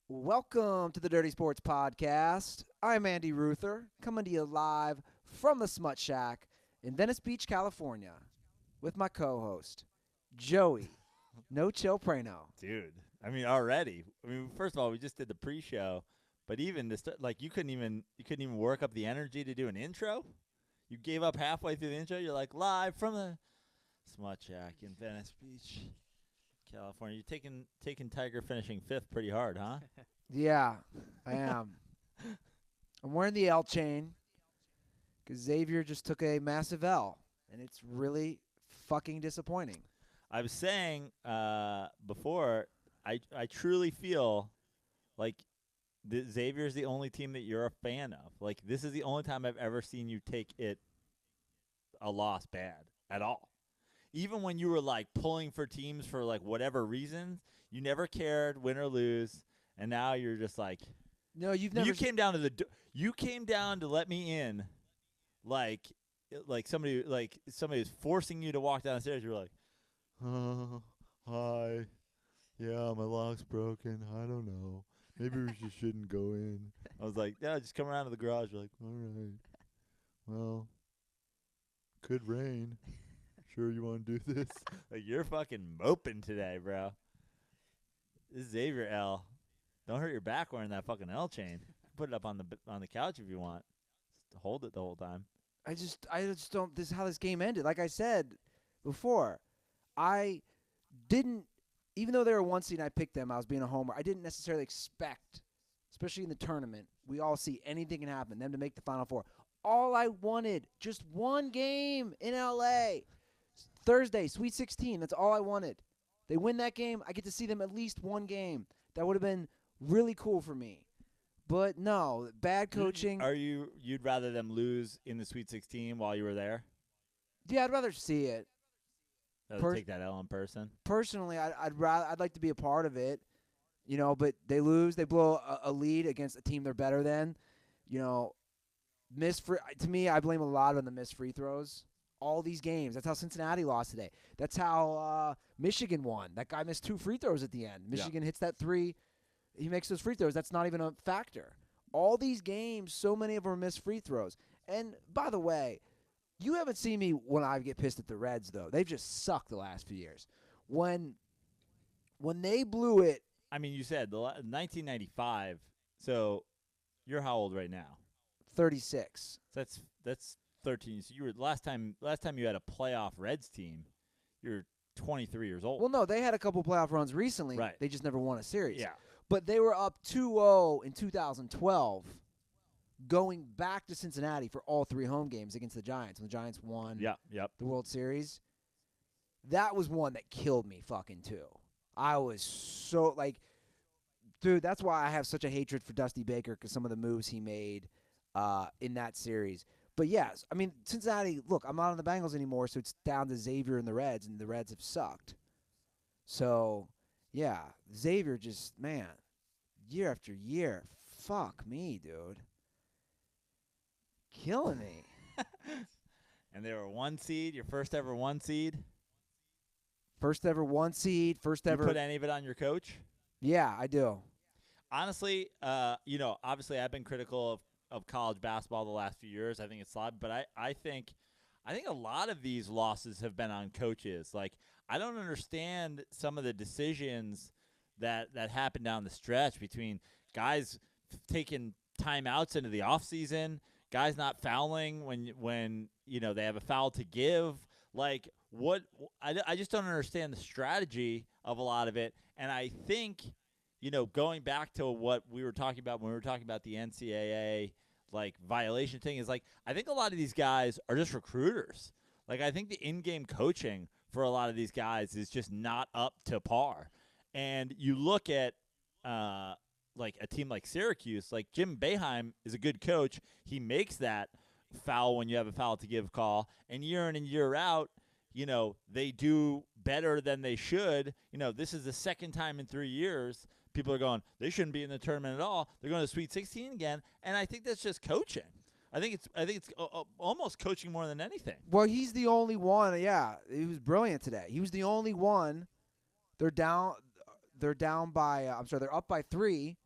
Welcome to the Dirty Sports Podcast. I'm Andy Ruther, coming to you live from the Smut Shack in Venice Beach, California, with my co-host, Joey No Chill Prano. Dude, I mean already. I mean, first of all, we just did the pre-show, but even this, like, you couldn't even work up the energy to do an intro. You gave up halfway through the intro. You're like live from the Smut Shack in Venice Beach, California. You're taking Tiger finishing fifth pretty hard, huh? Yeah, I am. I'm wearing the L chain because Xavier just took a massive L, and it's really fucking disappointing. I was saying before, I truly feel like Xavier's the only team that you're a fan of. Like, this is the only time I've ever seen you take it a loss bad at all. Even when you were like pulling for teams for like whatever reasons, you never cared, win or lose, and now you're just like No, you've never. you came down to you came down to let me in, like somebody was forcing you to walk downstairs. You're like, oh, hi, yeah, my lock's broken. I don't know. Maybe we just shouldn't go in. I was like, yeah, just come around to the garage. You're like, all right, well, could rain. Sure you want to do this? Like, you're fucking moping today, bro. This is Xavier L. Don't hurt your back wearing that fucking L chain. Put it up on the couch if you want. Just hold it the whole time. I just don't. This is how this game ended. Like I said before, I didn't. Even though they were one seed, and I picked them. I was being a homer. I didn't necessarily expect, especially in the tournament. We all see anything can happen. Them to make the Final Four. All I wanted, just one game in LA. Thursday, Sweet 16. That's all I wanted. They win that game. I get to see them at least one game. That would have been really cool for me. But no, bad coaching. You'd rather them lose in the Sweet 16 while you were there? Yeah, I'd rather see it. Take that L in person. Personally, I'd like to be a part of it, But they lose, they blow a lead against a team they're better than, you know. To me, I blame a lot on the missed free throws. All these games. That's how Cincinnati lost today. That's how Michigan won. That guy missed 2 free throws at the end. Michigan hits that 3. He makes those free throws. That's not even a factor. All these games, so many of them are missed free throws. And by the way, you haven't seen me when I get pissed at the Reds, though. They've just sucked the last few years. When they blew it, I mean, you said 1995. So you're how old right now? 36. So that's 13. So you were last time you had a playoff Reds team, you're 23 years old. Well, no, they had a couple playoff runs recently. Right. They just never won a series. Yeah. But they were up 2-0 in 2012, going back to Cincinnati for all 3 home games against the Giants. And the Giants won the World Series. That was one that killed me fucking too. I was so, dude, that's why I have such a hatred for Dusty Baker, because some of the moves he made in that series. But yes, I mean, Cincinnati, look, I'm not on the Bengals anymore, so it's down to Xavier and the Reds, and the Reds have sucked. So, yeah, Xavier just, man, year after year, fuck me, dude. Killing me. And they were 1 seed, your first ever 1 seed. First ever 1 seed, first ever. You put any of it on your coach? Yeah, I do. Honestly, obviously I've been critical of college basketball the last few years. I think it's sloppy, but I think a lot of these losses have been on coaches. Like, I don't understand some of the decisions that happen down the stretch between guys taking timeouts into the offseason, guys not fouling when they have a foul to give. Like, what I just don't understand the strategy of a lot of it. And I think, going back to what we were talking about when we were talking about the NCAA violation thing, is I think a lot of these guys are just recruiters. Like, I think the in-game coaching for a lot of these guys is just not up to par. And you look at a team like Syracuse, like Jim Boeheim is a good coach. He makes that foul when you have a foul to give call, and year in and year out, they do better than they should. This is the second time in 3 years people are going, they shouldn't be in the tournament at all. They're going to Sweet 16 again, and I think that's just coaching. I think it's almost coaching more than anything. Well, he's the only one. Yeah, he was brilliant today. He was the only one. They're down by. They're up by 3.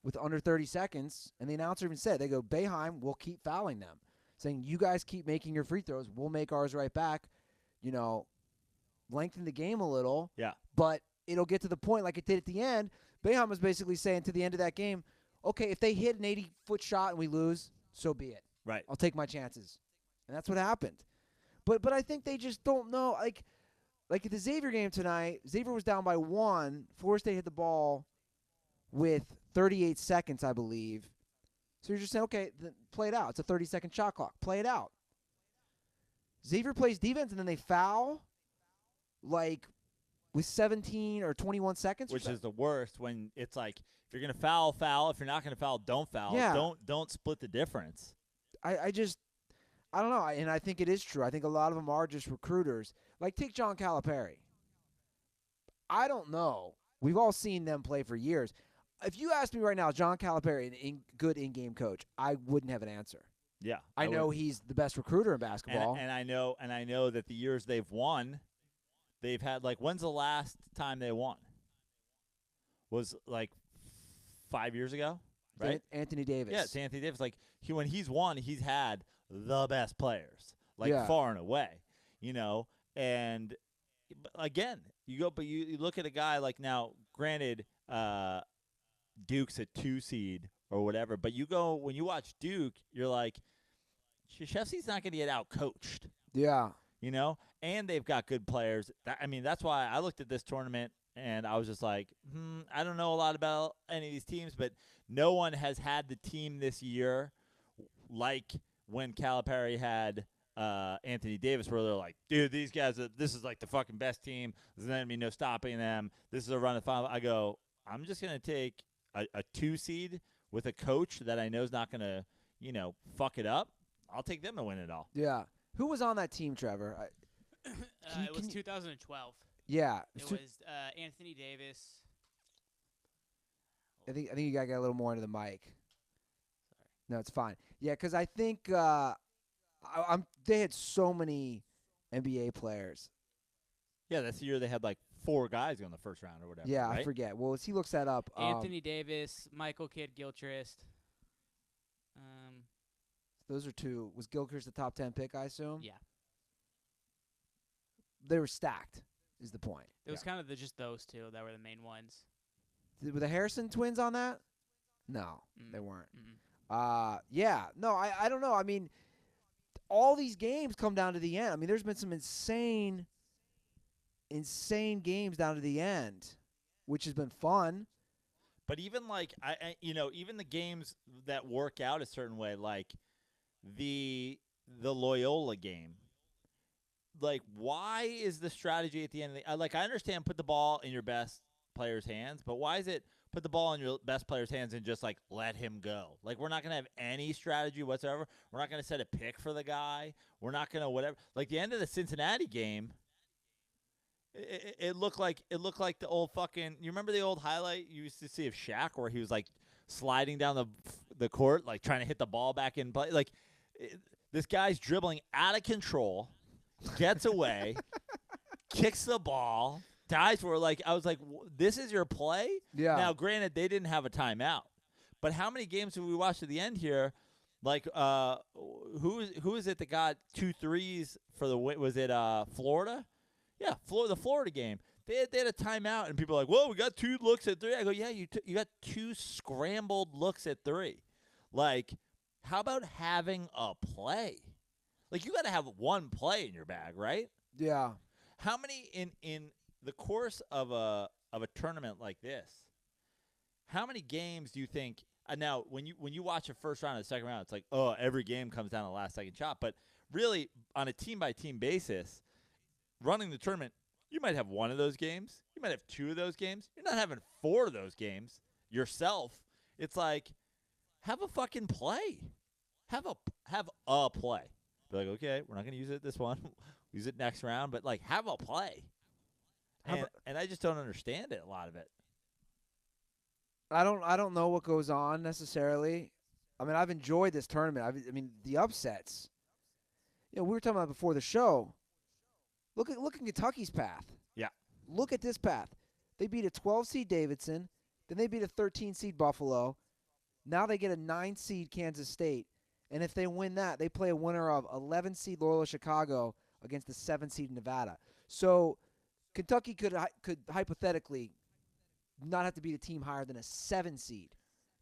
with under 30 seconds, and the announcer even said, they go, Boeheim will keep fouling them, saying, you guys keep making your free throws, we'll make ours right back, lengthen the game a little. Yeah. But it'll get to the point like it did at the end. Boeheim was basically saying to the end of that game, okay, if they hit an 80-foot shot and we lose, so be it. Right. I'll take my chances. And that's what happened. But I think they just don't know. Like at the Xavier game tonight, Xavier was down by 1. Florida State hit the ball with 38 seconds, I believe. So you're just saying, okay, play it out. It's a 30-second shot clock. Play it out. Xavier plays defense, and then they foul, like, with 17 or 21 seconds. Which is the worst when it's like, if you're going to foul, foul. If you're not going to foul, don't foul. Yeah. Don't split the difference. I don't know, and I think it is true. I think a lot of them are just recruiters. Like, take John Calipari. I don't know. We've all seen them play for years. If you asked me right now, John Calipari, good in-game coach, I wouldn't have an answer. Yeah, I know he's the best recruiter in basketball. And I know that the years they've won, they've had, like, when's the last time they won? Was, like, 5 years ago, right? Anthony Davis. Yeah, it's Anthony Davis. Like, when he's won, he's had the best players, like, far and away, And, again, you look at a guy like, now, granted, Duke's a 2 seed or whatever, but when you watch Duke, you're like, Krzyzewski's not going to get out-coached. Yeah. And they've got good players. That's why I looked at this tournament and I was just like, I don't know a lot about any of these teams, but no one has had the team this year like when Calipari had Anthony Davis, where they're like, dude, these guys, this is like the fucking best team. There's going to be no stopping them. This is a run of final. I go, I'm just going to take a 2 seed with a coach that I know is not going to, fuck it up. I'll take them to win it all. Yeah. Who was on that team, Trevor? It was 2012. Yeah. It was Anthony Davis. I think you got to get a little more into the mic. Sorry. No, it's fine. Yeah, because I think they had so many NBA players. Yeah, that's the year they had like 4 guys go in the first round or whatever. Yeah, right? I forget. Well, as he looks that up. Anthony Davis, Michael Kidd-Gilchrist. Those are 2. Was Gilchrist the top 10 pick, I assume? Yeah. They were stacked, is the point. It was kind of just those 2 that were the main ones. Were the Harrison twins on that? No, they weren't. Mm-mm. Yeah. No, I don't know. I mean, all these games come down to the end. I mean, there's been some insane games down to the end, which has been fun. But even like even the games that work out a certain way, like the Loyola game. Like, why is the strategy at the end of I understand put the ball in your best player's hands, but why is it put the ball in your best player's hands and just like let him go? Like, we're not gonna have any strategy whatsoever. We're not gonna set a pick for the guy. We're not gonna whatever. Like the end of the Cincinnati game. It looked like the old fucking. You remember the old highlight you used to see of Shaq where he was like sliding down the court, like trying to hit the ball back in play. Like this guy's dribbling out of control, gets away, kicks the ball, dives for it. Like I was like, this is your play. Yeah. Now, granted, they didn't have a timeout, but how many games have we watched at the end here? Like who is it that got 2 threes for the win? Was it Florida? Yeah, the Florida game. They had a timeout, and people are like, whoa, we got 2 looks at 3. I go, yeah, you got 2 scrambled looks at 3. Like, how about having a play? Like, you got to have one play in your bag, right? Yeah. How many in the course of a tournament like this, how many games do you think now when you watch a first round and a second round, it's like, oh, every game comes down to the last second shot. But really, on a team-by-team basis, running the tournament, you might have 1 of those games. You might have 2 of those games. You're not having 4 of those games yourself. It's like, have a fucking play. Have a play. Be like, okay, we're not going to use it this one. Use it next round. But, like, have a play. And I just don't understand it, a lot of it. I don't know what goes on necessarily. I mean, I've enjoyed this tournament. I mean, the upsets. We were talking about before the show. Look at Kentucky's path. Yeah. Look at this path. They beat a 12 seed Davidson, then they beat a 13 seed Buffalo, Now they get a 9 seed Kansas State, and if they win that, they play a winner of 11 seed Loyola Chicago against the 7 seed Nevada. So Kentucky could hypothetically not have to beat a team higher than a 7 seed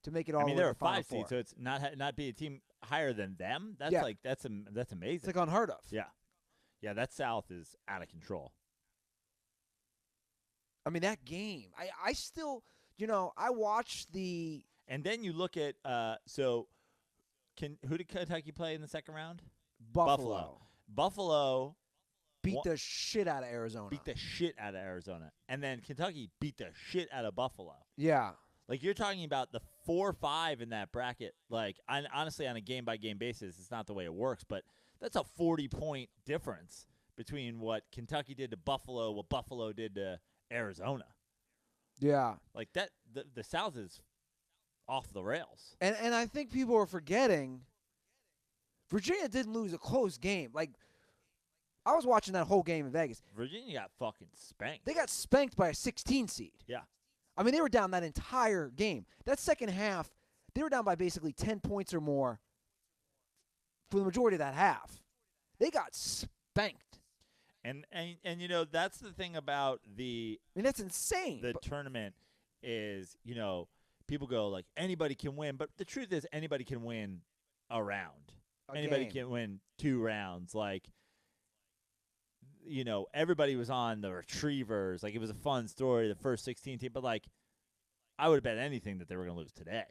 to make it all. I mean, the way they're to the a Final 5 seed, Four. so it's not be a team higher than them. That's Yeah. that's amazing. It's like unheard of. Yeah, that South is out of control. I mean, that game, I still, I watched the And then you look at who did Kentucky play in the second round? Buffalo. Buffalo Beat the shit out of Arizona. beat the shit out of Arizona, and then Kentucky beat the shit out of Buffalo. Yeah. Like, you're talking about the 4-5 in that bracket. Like, honestly, on a game-by-game basis, it's not the way it works, but that's a 40-point difference between what Kentucky did to Buffalo, what Buffalo did to Arizona. Yeah. Like, that the South is off the rails. And I think people are forgetting Virginia didn't lose a close game. Like, I was watching that whole game in Vegas. Virginia got fucking spanked. They got spanked by a 16 seed. Yeah. I mean, they were down that entire game. That second half, they were down by basically 10 points or more for the majority of that half. They got spanked. And that's the thing about the I mean, that's insane. tournament is, people go like, anybody can win, but the truth is anybody can win a round. Anybody can win 2 rounds. Like, everybody was on the Retrievers. Like, it was a fun story, the first 16 team, but like, I would have bet anything that they were going to lose today.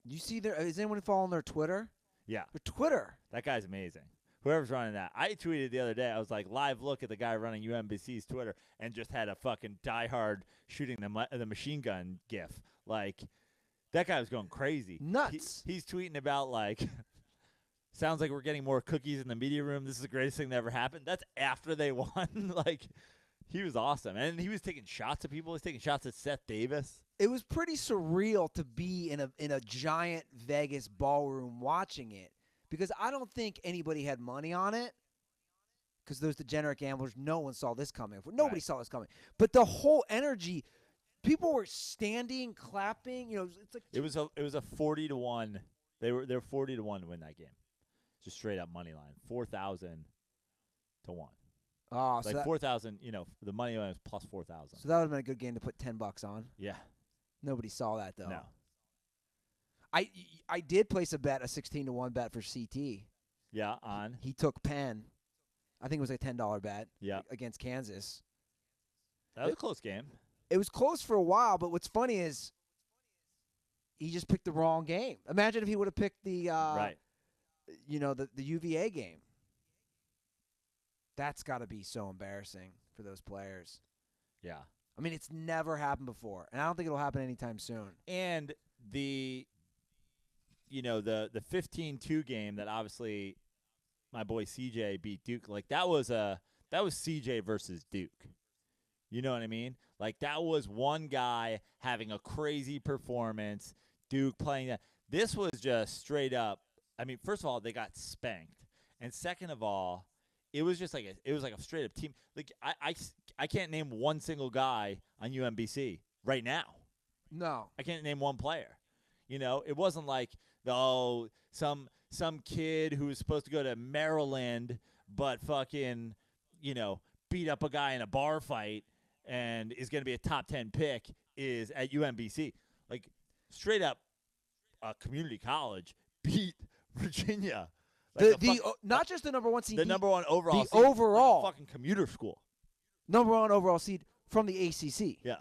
You see is anyone following their Twitter? Yeah. Their Twitter. That guy's amazing. Whoever's running that. I tweeted the other day, I was like, live look at the guy running UMBC's Twitter, and just had a fucking diehard shooting the machine gun gif. Like, that guy was going crazy. Nuts. He's tweeting about, like, sounds like we're getting more cookies in the media room. This is the greatest thing that ever happened. That's after they won. Like, he was awesome. And he was taking shots at people. He was taking shots at Seth Davis. It was pretty surreal to be in a giant Vegas ballroom watching it, because I don't think anybody had money on it, because those degenerate gamblers, no one saw this coming. Nobody saw this coming. But the whole energy, people were standing, clapping. It's like it was a 40-1. They were 40-1 to win that game. Just straight up money line, 4,000 to 1. Oh, like, so 4,000. The money line was plus 4,000. So that would have been a good game to put $10 on. Yeah. Nobody saw that though. No. I did place a 16-1 bet for CT. Yeah, on. He took Penn. I think it was a $10 bet. Yeah. Against Kansas. That was a close game. It was close for a while, but what's funny is he just picked the wrong game. Imagine if he would have picked the right. The UVA game. That's got to be so embarrassing for those players. Yeah. I mean, it's never happened before, and I don't think it'll happen anytime soon. And the 15-2 game that obviously my boy CJ beat Duke, like, that was CJ versus Duke. You know what I mean? Like, that was one guy having a crazy performance, Duke playing that. This was just straight up. I mean, first of all, they got spanked, and second of all, it was just like a straight up team. Like, I can't name one single guy on UMBC right now. No, I can't name one player. It wasn't like some kid who was supposed to go to Maryland but fucking beat up a guy in a bar fight and is going to be a top 10 pick is at UMBC. Like, straight up, a community college beat Virginia. Like not just the number 1 seed, the number 1 overall the seed, overall like a fucking commuter school. Number 1 overall seed from the ACC. Yeah.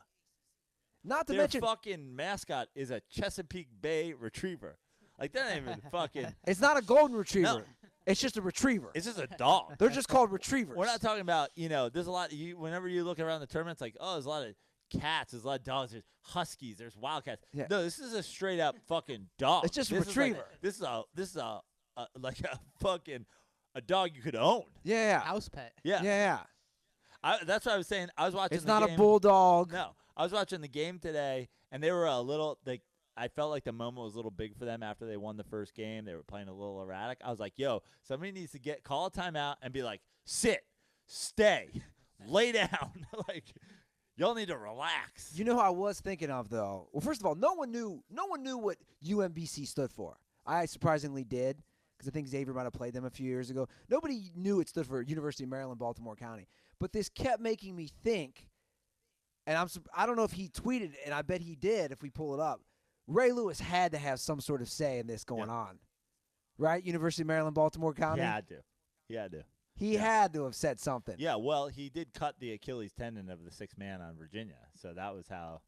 Not to Their mention, fucking mascot is a Chesapeake Bay Retriever. Like, that ain't even fucking. it's not a golden retriever. No. It's just a retriever. It's just a dog. They're just called retrievers. We're not talking about, there's a lot. Whenever you look around the tournament, it's like, oh, there's a lot of cats, there's a lot of dogs, there's huskies, there's wildcats. Yeah. No, this is a straight up fucking dog. It's just a This is like retriever. this is a like a fucking a dog you could own. Yeah. House pet. Yeah. That's what I was saying. I was watching. It's the not game. a bulldog. No, I was watching the game today, and they were a little like. I felt like the moment was a little big for them after they won the first game. They were playing a little erratic. I was like, yo, somebody needs to call a timeout and be like, sit, stay, lay down. Like, Y'all need to relax. You know who I was thinking of though? Well, first of all, no one knew what UMBC stood for. I surprisingly did because I think Xavier might have played them a few years ago. Nobody knew it stood for University of Maryland, Baltimore County. But this kept making me think, and I don't know if he tweeted it, and I bet he did if we pull it up. Ray Lewis had to have some sort of say in this going on, right? University of Maryland, Baltimore County. He had to. He had to have said something. Yeah, well, he did cut the Achilles tendon of the 6th man on Virginia, so that was how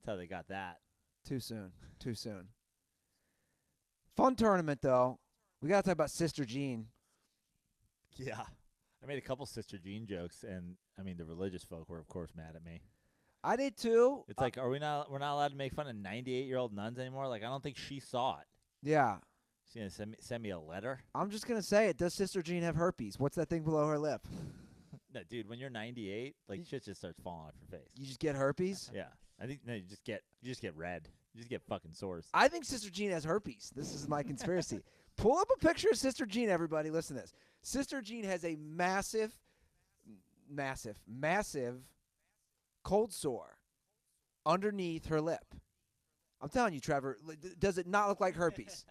they got that. Too soon. Fun tournament though. We got to talk about Sister Jean. Yeah, I made a couple Sister Jean jokes, and I mean the religious folk were of course mad at me. I did too. It's like, we're not allowed to make fun of 98-year-old nuns anymore? Like, I don't think she saw it. Yeah. She's gonna send me a letter. I'm just gonna say it. Does Sister Jean have herpes? What's that thing below her lip? No, dude. When you're 98, like shit just starts falling off your face. You just get herpes? Yeah, I think you just get red. You just get fucking sores. I think Sister Jean has herpes. This is my conspiracy. Pull up a picture of Sister Jean, everybody. Listen to this. Sister Jean has a massive cold sore underneath her lip. I'm telling you, Trevor. Does it not look like herpes?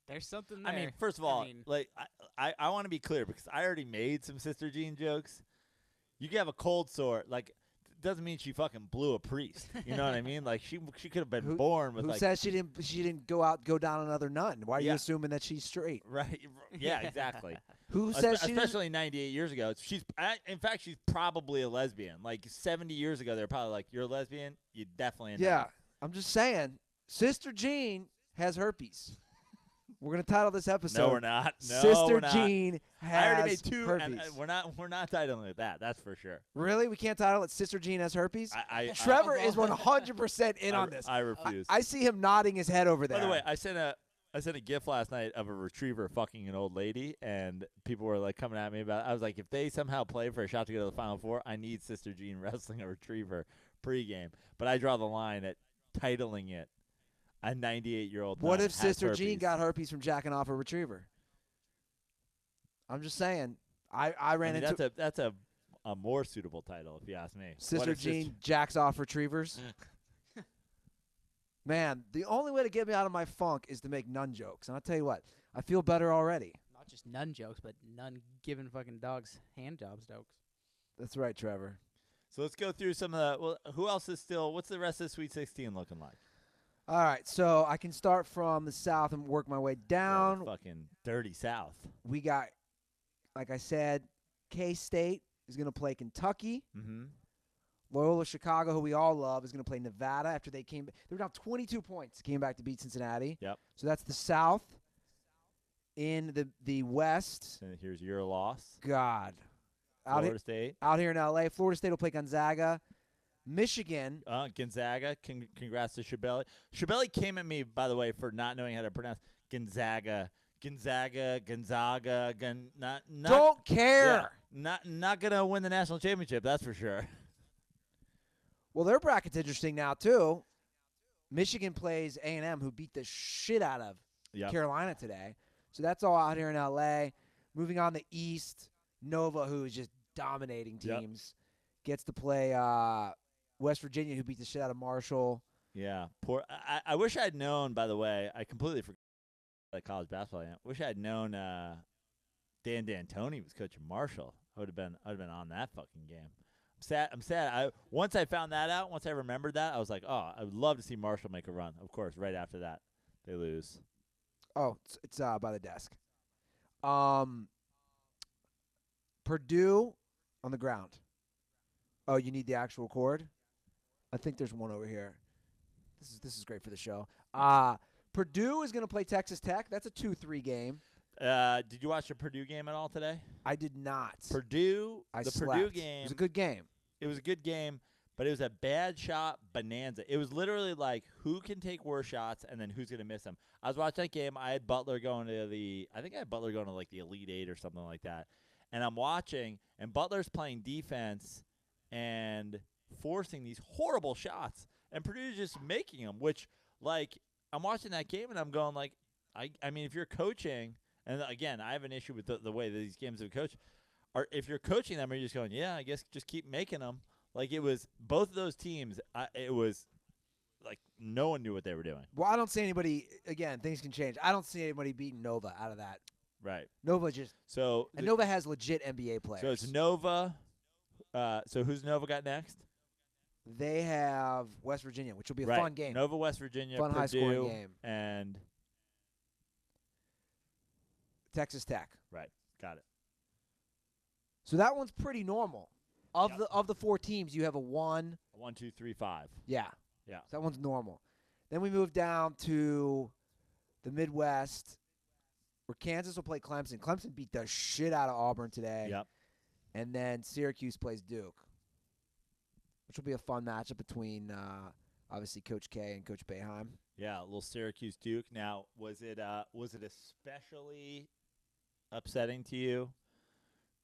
There's something there. I mean, first of all, like I want to be clear because I already made some Sister Jean jokes. You can have a cold sore, like doesn't mean she fucking blew a priest. You know what I mean? Like she could have been born with. Who like, says she didn't go down another nun? Why are you assuming that she's straight? Right. Yeah. Exactly. Who says she? Especially 98 years ago, in fact, she's probably a lesbian. Like 70 years ago, they're probably like, "You're a lesbian. You definitely." Yeah. I'm just saying, Sister Jean has herpes. We're gonna title this episode. No, we're not. No, Sister we're not. Jean has I already made 2, herpes. and we're not titling it that. That's for sure. Really, we can't title it "Sister Jean has herpes." Trevor is 100% in on this. I refuse. I see him nodding his head over there. By the way, I sent a GIF last night of a retriever fucking an old lady, and people were like coming at me about it. I was like, if they somehow play for a shot to go to the Final Four, I need Sister Jean wrestling a retriever pregame. But I draw the line at titling it a 98-year-old. What if Sister Jean got herpes from jacking off a retriever? I'm just saying. I ran into that's a more suitable title if you ask me. Sister Jean jacks off retrievers. Man, the only way to get me out of my funk is to make nun jokes. And I'll tell you what, I feel better already. Not just nun jokes, but nun giving fucking dogs hand jobs jokes. That's right, Trevor. So let's go through some of the. Well, who else is still? What's the rest of the Sweet 16 looking like? All right, so I can start from the South and work my way down. Yeah, fucking dirty South. We got, like I said, K-State is going to play Kentucky. Mm-hmm. Loyola Chicago, who we all love, is going to play Nevada after they were down 22 points, came back to beat Cincinnati. Yep. So that's the South. In the West. So here's your loss. God. Florida State. Out here in L.A., Florida State will play Gonzaga. Michigan. Gonzaga. Congrats to Shabelli. Shabelli came at me, by the way, for not knowing how to pronounce Gonzaga. Don't care. Yeah, not gonna win the national championship. That's for sure. Well, their bracket's interesting now too. Michigan plays A&M, who beat the shit out of Carolina today. So that's all out here in L.A. Moving on the East, Nova, who is just dominating teams, gets to play West Virginia, who beat the shit out of Marshall. Yeah. I wish I'd known, by the way, I completely forgot that college basketball. I wish I had known Dan D'Antoni was coaching Marshall. I would have been on that fucking game. I'm sad. Once I found that out, once I remembered that, I was like, oh, I would love to see Marshall make a run. Of course, right after that, they lose. Oh, it's by the desk. Purdue on the ground. Oh, you need the actual cord? I think there's one over here. This is great for the show. Purdue is going to play Texas Tech. That's a 2-3 game. Did you watch the Purdue game at all today? I did not. Purdue game. It was a good game. It was a good game, but it was a bad shot bonanza. It was literally like who can take worse shots and then who's going to miss them. I was watching that game. I had Butler going to like the Elite Eight or something like that. And I'm watching, and Butler's playing defense and forcing these horrible shots. And Purdue's just making them, which, like, I'm watching that game and I'm going, like, I mean, if you're coaching, and again, I have an issue with the way that these games have coached, or if you're coaching them, are you just going, yeah, I guess just keep making them. Like, it was both of those teams. It was like no one knew what they were doing. Well, I don't see anybody. Again, things can change. I don't see anybody beating Nova out of that. Right. Nova just and Nova has legit NBA players. So it's Nova. So who's Nova got next? They have West Virginia, which will be a fun game. Nova, West Virginia, fun Purdue, high-scoring game, and Texas Tech. Right. Got it. So that one's pretty normal. Of the 4 teams, you have a 1. 1, 2, 3, 5. Yeah. Yeah. So that one's normal. Then we move down to the Midwest, where Kansas will play Clemson. Clemson beat the shit out of Auburn today. Yep. And then Syracuse plays Duke, which will be a fun matchup between obviously Coach K and Coach Boeheim. Yeah, a little Syracuse Duke. Now, was it especially upsetting to you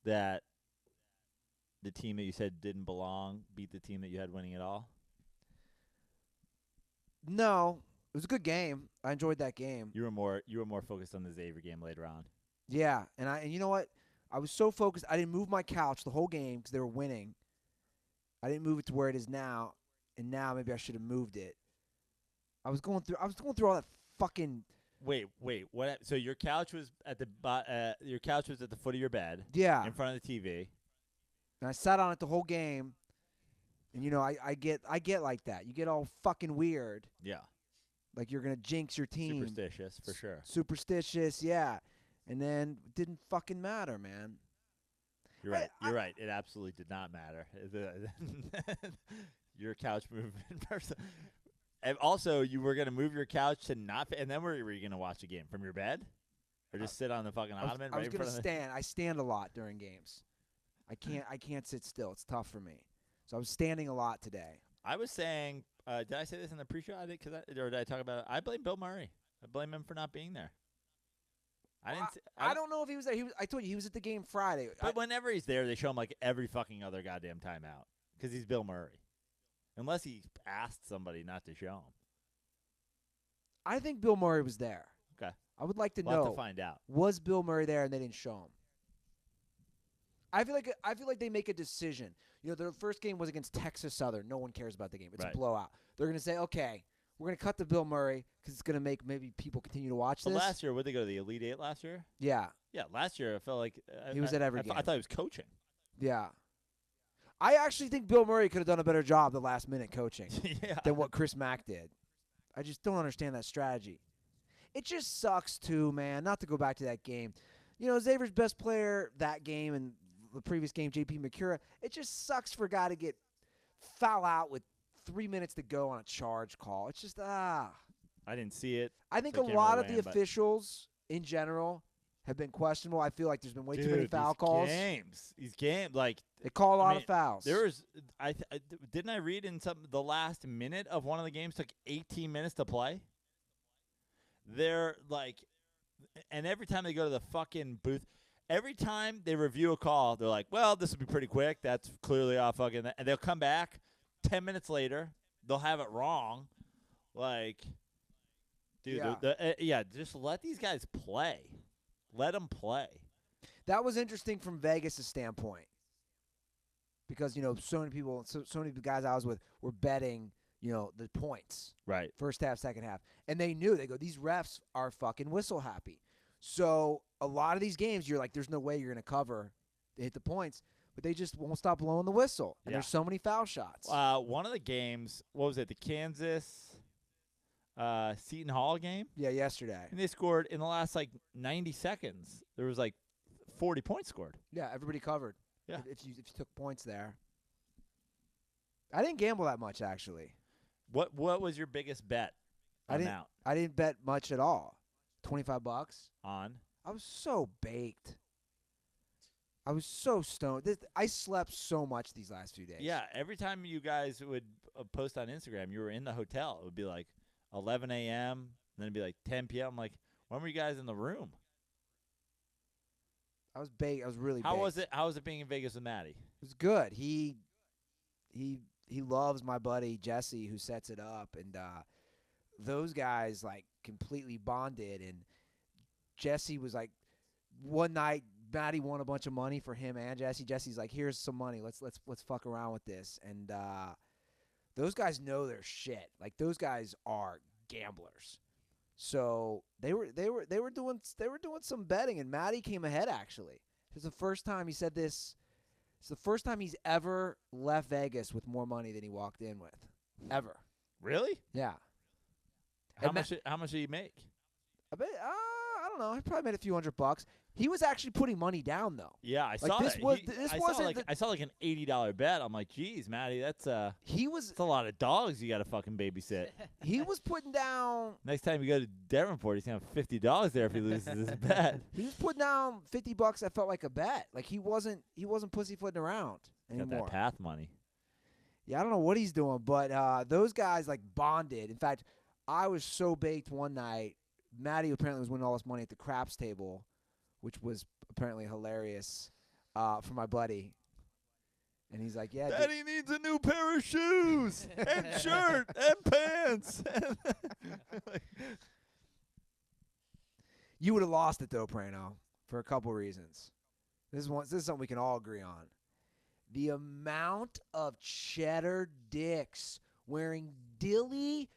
that the team that you said didn't belong beat the team that you had winning it all? No, it was a good game. I enjoyed that game. You were more focused on the Xavier game later on. Yeah, and you know what? I was so focused. I didn't move my couch the whole game because they were winning. I didn't move it to where it is now, and now maybe I should have moved it. I was going through all that fucking. Wait, what? So your couch was at the foot of your bed. Yeah. In front of the TV. And I sat on it the whole game, and I get like that. You get all fucking weird. Yeah. Like you're gonna jinx your team. Superstitious, for sure. Superstitious, yeah. And then it didn't fucking matter, man. You're right. You're right. It absolutely did not matter. Your couch movement person. And also, you were gonna move your couch to not, and then where were you gonna watch the game from your bed, or just sit on the fucking ottoman? I was gonna stand. I stand a lot during games. I can't sit still. It's tough for me. So I was standing a lot today. I was saying, did I say this in the pre-show? I think, or did I talk about it? I blame Bill Murray. I blame him for not being there. I don't know if he was there. I told you he was at the game Friday. But whenever he's there, they show him like every fucking other goddamn timeout because he's Bill Murray. Unless he asked somebody not to show him. I think Bill Murray was there. Okay. I would like to we'll know. Have to find out. Was Bill Murray there and they didn't show him? I feel like they make a decision. Their first game was against Texas Southern. No one cares about the game. It's a blowout. They're going to say, okay, we're going to cut to Bill Murray because it's going to make maybe people continue to watch this. Last year, would they go to the Elite Eight last year? Yeah. Yeah, last year I felt like he was at every game. I thought he was coaching. Yeah. I actually think Bill Murray could have done a better job the last minute coaching than what Chris Mack did. I just don't understand that strategy. It just sucks too, man, not to go back to that game. Xavier's best player that game and the previous game, J.P. Macura, it just sucks for a guy to get foul out with 3 minutes to go on a charge call. It's just, I didn't see it. I think a lot of the officials in general have been questionable. I feel like there's been way too many foul calls. These games, like they call a lot of fouls. There was, didn't I read in the last minute of one of the games took 18 minutes to play. They're like, and every time they go to the fucking booth, every time they review a call, they're like, well, this will be pretty quick. That's clearly off fucking, and they'll come back 10 minutes later. They'll have it wrong. Like, dude, just let these guys play. Let them play. That was interesting from Vegas' standpoint because, so many people, so many guys I was with were betting, the points. Right. First half, second half. And they knew, these refs are fucking whistle happy. So a lot of these games, you're like, there's no way you're going to cover, they hit the points, but they just won't stop blowing the whistle. And there's so many foul shots. One of the games, what was it, the Kansas Seton Hall game? Yeah, yesterday. And they scored in the last 90 seconds. There was 40 points scored. Yeah, everybody covered. Yeah. If you took points there. I didn't gamble that much actually. What was your biggest bet? I didn't bet much at all. $25 on. I was so baked. I was so stoned. I slept so much these last few days. Yeah, every time you guys would post on Instagram, you were in the hotel. It would be 11 a.m., and then it'd be 10 p.m. I'm like, when were you guys in the room? I was baked. I was really baked. How was it being in Vegas with Matty? It was good. He loves my buddy Jesse who sets it up, and those guys completely bonded. And Jesse was one night Maddie won a bunch of money for him and Jesse. Jesse's like, here's some money. Let's fuck around with this. And those guys know their shit. Like those guys are gamblers. So they were doing some betting, and Maddie came ahead actually. It's the first time he said this. It's the first time he's ever left Vegas with more money than he walked in with, ever. Really? Yeah. How much did he make? I bet. I don't know. He probably made a few $100. He was actually putting money down though. Yeah, I saw that. I saw like an $80 bet. I'm like, geez, Matty, that's a lot of dogs you got to fucking babysit. He was putting down. Next time you go to Devonport, he's gonna have $50 there if he loses his bet. He was putting down $50. That felt like a bet. Like he wasn't pussyfooting around anymore. Got that path money. Yeah, I don't know what he's doing, but those guys like bonded. In fact, I was so baked one night. Matty apparently was winning all this money at the craps table, which was apparently hilarious for my buddy. And he's like, yeah. Daddy needs a new pair of shoes and shirt and pants. You would have lost it, though, Prano, for a couple reasons. This is something we can all agree on. The amount of cheddar dicks wearing dilly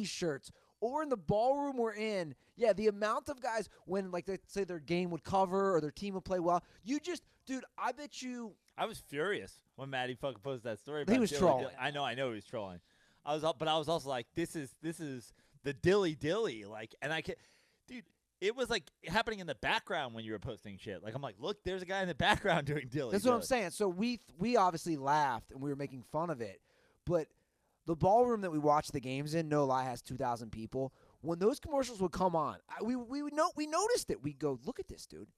shirts, or in the ballroom we're in, yeah, the amount of guys when, like, they say their game would cover or their team would play well, dude, I bet you. I was furious when Matty fucking posted that story. He was trolling. I know he was trolling. But I was also like, this is the dilly, like, and I can't, dude. It was like happening in the background when you were posting shit. Like I'm like, look, there's a guy in the background doing dilly. That's what I'm saying. So we obviously laughed and we were making fun of it, but the ballroom that we watched the games in, no lie, has 2,000 people. When those commercials would come on, we noticed it. We go, look at this, dude.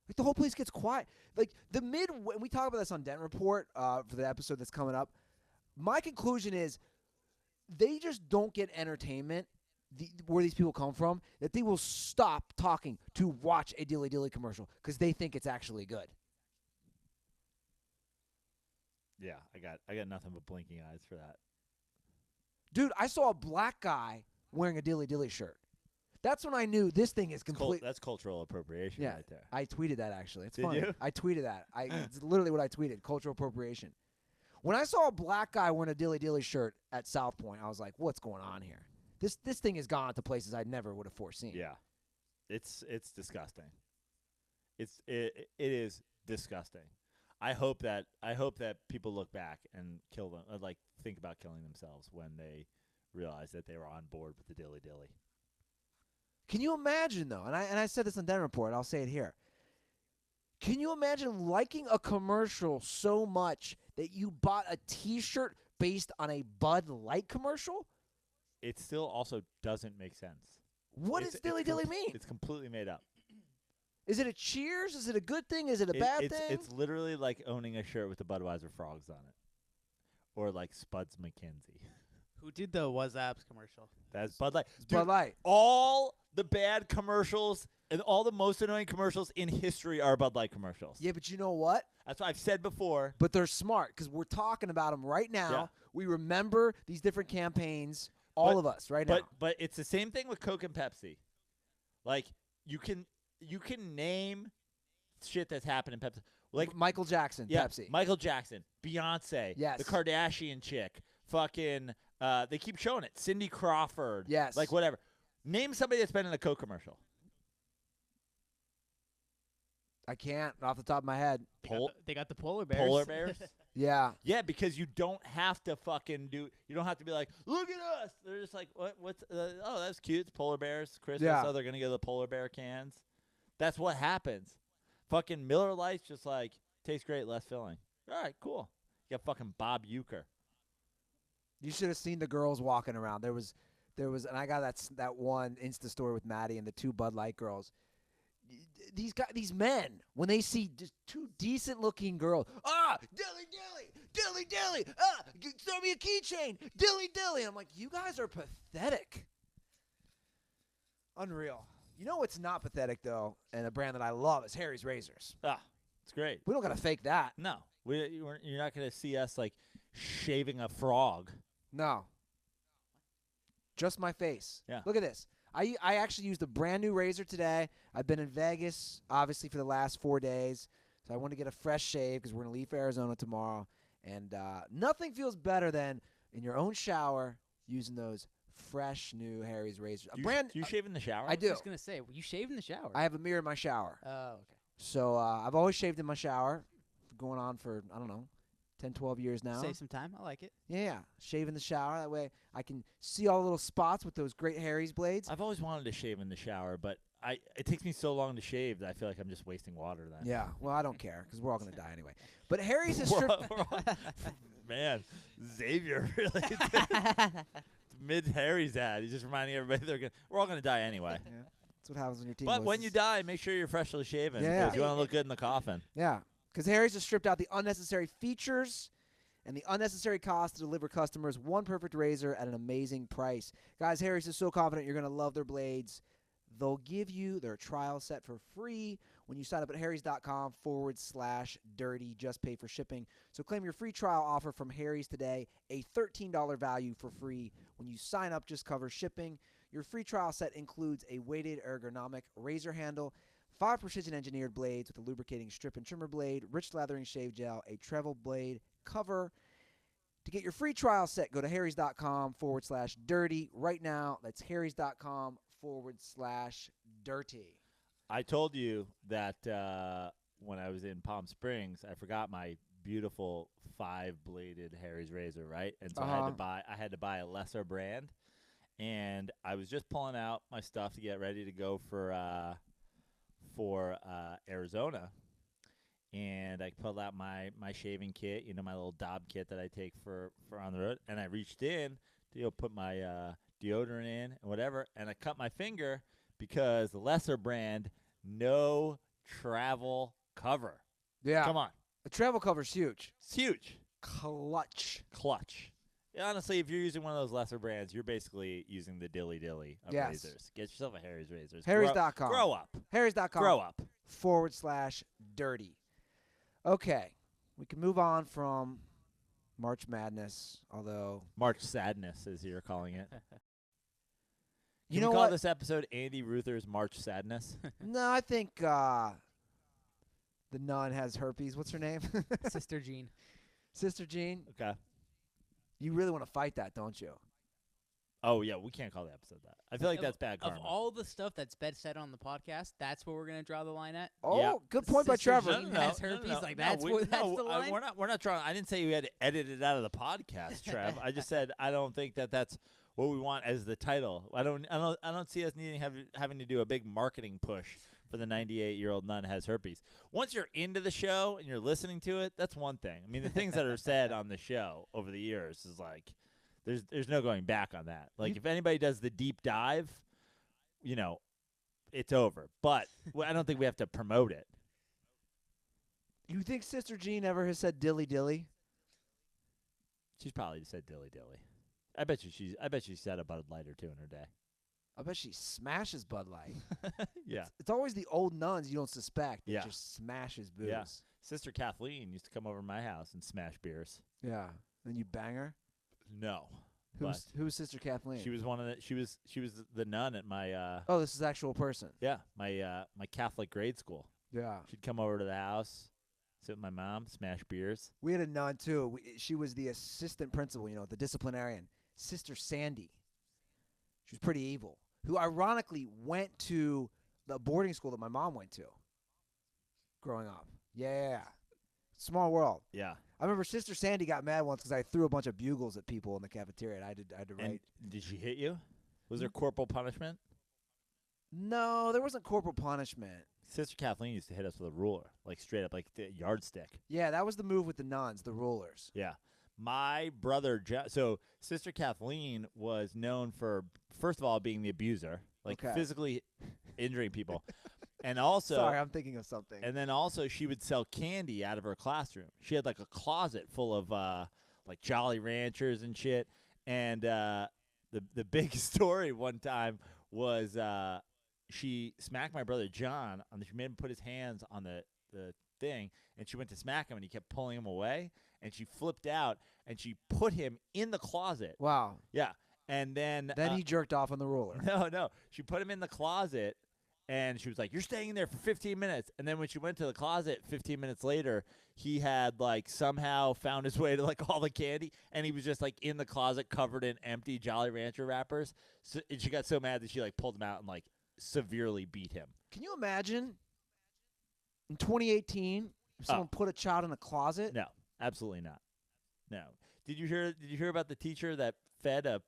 Like the whole place gets quiet. Like when we talk about this on Dent Report for the episode that's coming up, my conclusion is they just don't get entertainment. Where these people come from, that they will stop talking to watch a dilly commercial because they think it's actually good. Yeah, I got nothing but blinking eyes for that. Dude, I saw a black guy wearing a dilly shirt. That's when I knew this thing is complete. That's cultural appropriation right there. I tweeted that actually. It's Did funny. You? I tweeted that. It's literally what I tweeted. Cultural appropriation. When I saw a black guy wearing a dilly shirt at South Point, I was like, "What's going on here?" This thing has gone to places I never would have foreseen. Yeah, it's disgusting. It is disgusting. I hope that people look back and kill them, like think about killing themselves when they realize that they were on board with the dilly. Can you imagine though? And I said this on Den Report. I'll say it here. Can you imagine liking a commercial so much that you bought a T-shirt based on a Bud Light commercial? It still also doesn't make sense. What does dilly mean? It's completely made up. Is it a cheers? Is it a good thing? Is it a bad thing? It's literally like owning a shirt with the Budweiser frogs on it. Or like Spuds McKenzie. Who did the Was Abs commercial? That's Bud Light. Dude, Bud Light. All the bad commercials and all the most annoying commercials in history are Bud Light commercials. Yeah, but you know what? That's what I've said before. But they're smart because we're talking about them right now. Yeah. We remember these different campaigns. All of us right now. But it's the same thing with Coke and Pepsi. Like you can name shit that's happened in Pepsi. Like Michael Jackson, Pepsi. Michael Jackson, Beyonce, yes. The Kardashian chick, fucking they keep showing it. Cindy Crawford. Yes. Like whatever. Name somebody that's been in a Coke commercial. I can't off the top of my head. They got the polar bears. Polar bears? Yeah. Yeah, because you don't have to you don't have to be like, look at us. They're just like, what's, oh, that's cute. It's polar bears. Christmas. Yeah. Oh, they're going to get the polar bear cans. That's what happens. Fucking Miller Lite's just like, tastes great, less filling. All right, cool. You got fucking Bob Uecker. You should have seen the girls walking around. There was, and I got that one Insta story with Maddie and the two Bud Light girls. These men, when they see just two decent-looking girls, dilly, throw me a keychain, dilly. I'm like, you guys are pathetic. Unreal. You know what's not pathetic, though, and a brand that I love is Harry's Razors. It's great. We don't got to fake that. No. You're not going to see us, like, shaving a frog. No. Just my face. Yeah. Look at this. I actually used a brand new razor today. I've been in Vegas, obviously, for the last 4 days. So I want to get a fresh shave because we're going to leave for Arizona tomorrow. And nothing feels better than in your own shower using those fresh new Harry's razors. Do you shave in the shower? I do. I was going to say, you shave in the shower. I have a mirror in my shower. Oh, okay. So I've always shaved in my shower, going on for, I don't know, 10, 12 years now. Save some time. I like it. Yeah, shave in the shower. That way I can see all the little spots with those great Harry's blades. I've always wanted to shave in the shower, but it takes me so long to shave that I feel like I'm just wasting water then. Yeah, well, I don't care because we're all going to die anyway. But Harry's has stripped. Man, Xavier really mid Harry's ad. He's just reminding everybody we're all gonna die anyway. Yeah, that's what happens when your team. But when loses. you die, make sure you're freshly shaven. Yeah. Because you want to look good in the coffin. Yeah, because Harry's has stripped out the unnecessary features and the unnecessary cost to deliver customers one perfect razor at an amazing price. Guys, Harry's is so confident you're going to love their blades. They'll give you their trial set for free when you sign up at harrys.com/dirty. Just pay for shipping. So claim your free trial offer from Harry's today, a $13 value for free. When you sign up, just cover shipping. Your free trial set includes a weighted ergonomic razor handle, 5 precision-engineered blades with a lubricating strip and trimmer blade, rich lathering shave gel, a travel blade cover. To get your free trial set, go to harrys.com/dirty right now. That's harrys.com/dirty. I told you that when I was in Palm Springs, I forgot my beautiful 5-bladed Harry's razor, right? And so I had to buy a lesser brand, and I was just pulling out my stuff to get ready to go for Arizona, and I pulled out my shaving kit, my little Dobb kit that I take for on the road, and I reached in to put my deodorant in and whatever, and I cut my finger because the lesser brand, no travel cover. Yeah. Come on. The travel cover's huge. It's huge. Clutch. Yeah, honestly, if you're using one of those lesser brands, you're basically using the dilly-dilly of razors. Get yourself a Harry's razors. Harrys.com. Grow up. Harrys.com. Grow up. /dirty. Okay. We can move on from March Madness, although. March Sadness, as you're calling it. You Can know we call what? this episode Andy Ruther's March Sadness? No, I think the nun has herpes. What's her name? Sister Jean. Sister Jean. Okay. You really want to fight that, don't you? Oh, yeah, we can't call the episode that. I feel like that's bad karma. Of all the stuff that's been said on the podcast, that's where we're going to draw the line at? Oh, Yeah. good point by Sister Trevor. Jean has herpes. Like, that's the line? We're not trying. I didn't say you had to edit it out of the podcast, Trev. I just said I don't think that's what we want as the title. I don't see us having to do a big marketing push for the 98-year-old nun has herpes. Once you're into the show and you're listening to it, that's one thing. I mean, the things that are said on the show over the years is like there's no going back on that. Like if anybody does the deep dive, it's over. But I don't think we have to promote it. You think Sister Jean ever has said dilly dilly? She's probably said dilly dilly. I bet she said a Bud Light or two in her day. I bet she smashes Bud Light. Yeah. It's always the old nuns you don't suspect that Yeah. just smashes booze. Yeah. Sister Kathleen used to come over to my house and smash beers. Yeah. Then you bang her? No. Who's Sister Kathleen? She was one of the she was the nun at my Oh, this is actual person. my Catholic grade school. Yeah. She'd come over to the house, sit with my mom, smash beers. We had a nun too. She was the assistant principal, the disciplinarian, Sister Sandy. She was pretty evil. Who ironically went to the boarding school that my mom went to growing up. Yeah. Small world. Yeah. I remember Sister Sandy got mad once because I threw a bunch of bugles at people in the cafeteria. And I had to write. And did she hit you? Was there corporal punishment? No, there wasn't corporal punishment. Sister Kathleen used to hit us with a ruler, like straight up, like the yardstick. Yeah, that was the move with the nuns, the rulers. Yeah. My brother, so Sister Kathleen was known for, first of all, being the abuser, like physically injuring people. And also, sorry, I'm thinking of something. And then also, she would sell candy out of her classroom. She had like a closet full of like Jolly Ranchers and shit. And the big story one time was she smacked my brother John. She made him put his hands on the thing, and she went to smack him, and he kept pulling him away. And she flipped out, and she put him in the closet. Wow. Yeah. And then he jerked off on the roller. No. She put him in the closet, and she was like, "You're staying in there for 15 minutes." And then when she went to the closet 15 minutes later, he had like somehow found his way to like all the candy, and he was just like in the closet covered in empty Jolly Rancher wrappers. So and she got so mad that she like pulled him out and like severely beat him. Can you imagine in 2018 if someone put a child in a closet? No, absolutely not. No. Did you hear about the teacher that fed a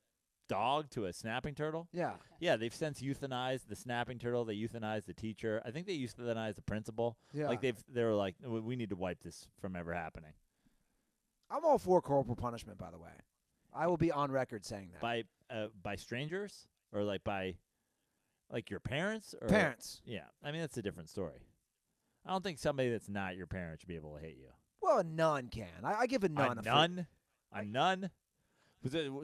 dog to a snapping turtle? Yeah. Yeah, they've since euthanized the snapping turtle. They euthanized the teacher. I think they euthanized the principal. Yeah. Like they were like, we need to wipe this from ever happening. I'm all for corporal punishment, by the way. I will be on record saying that. By strangers or like by like your parents or Parents. Yeah. I mean, that's a different story. I don't think somebody that's not your parent should be able to hate you. Well, a nun can. I give a nun a nun. A nun.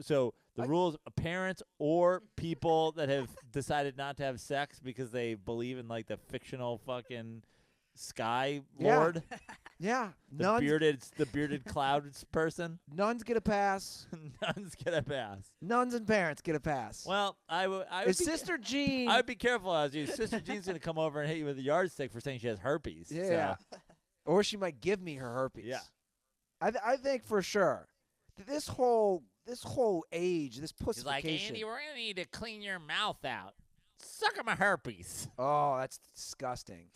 So the rules, parents or people that have decided not to have sex because they believe in like the fictional fucking sky lord. Yeah. The bearded clouds person. Nuns get a pass. Nuns get a pass. Nuns and parents get a pass. Well, I would Sister Jean. I would be careful as you. Sister Jean's gonna come over and hit you with a yardstick for saying she has herpes. Yeah. So. Or she might give me her herpes. Yeah. I think for sure that this whole age, this pussification. She's like, Andy, we're gonna need to clean your mouth out. Suck on my herpes. Oh, that's disgusting.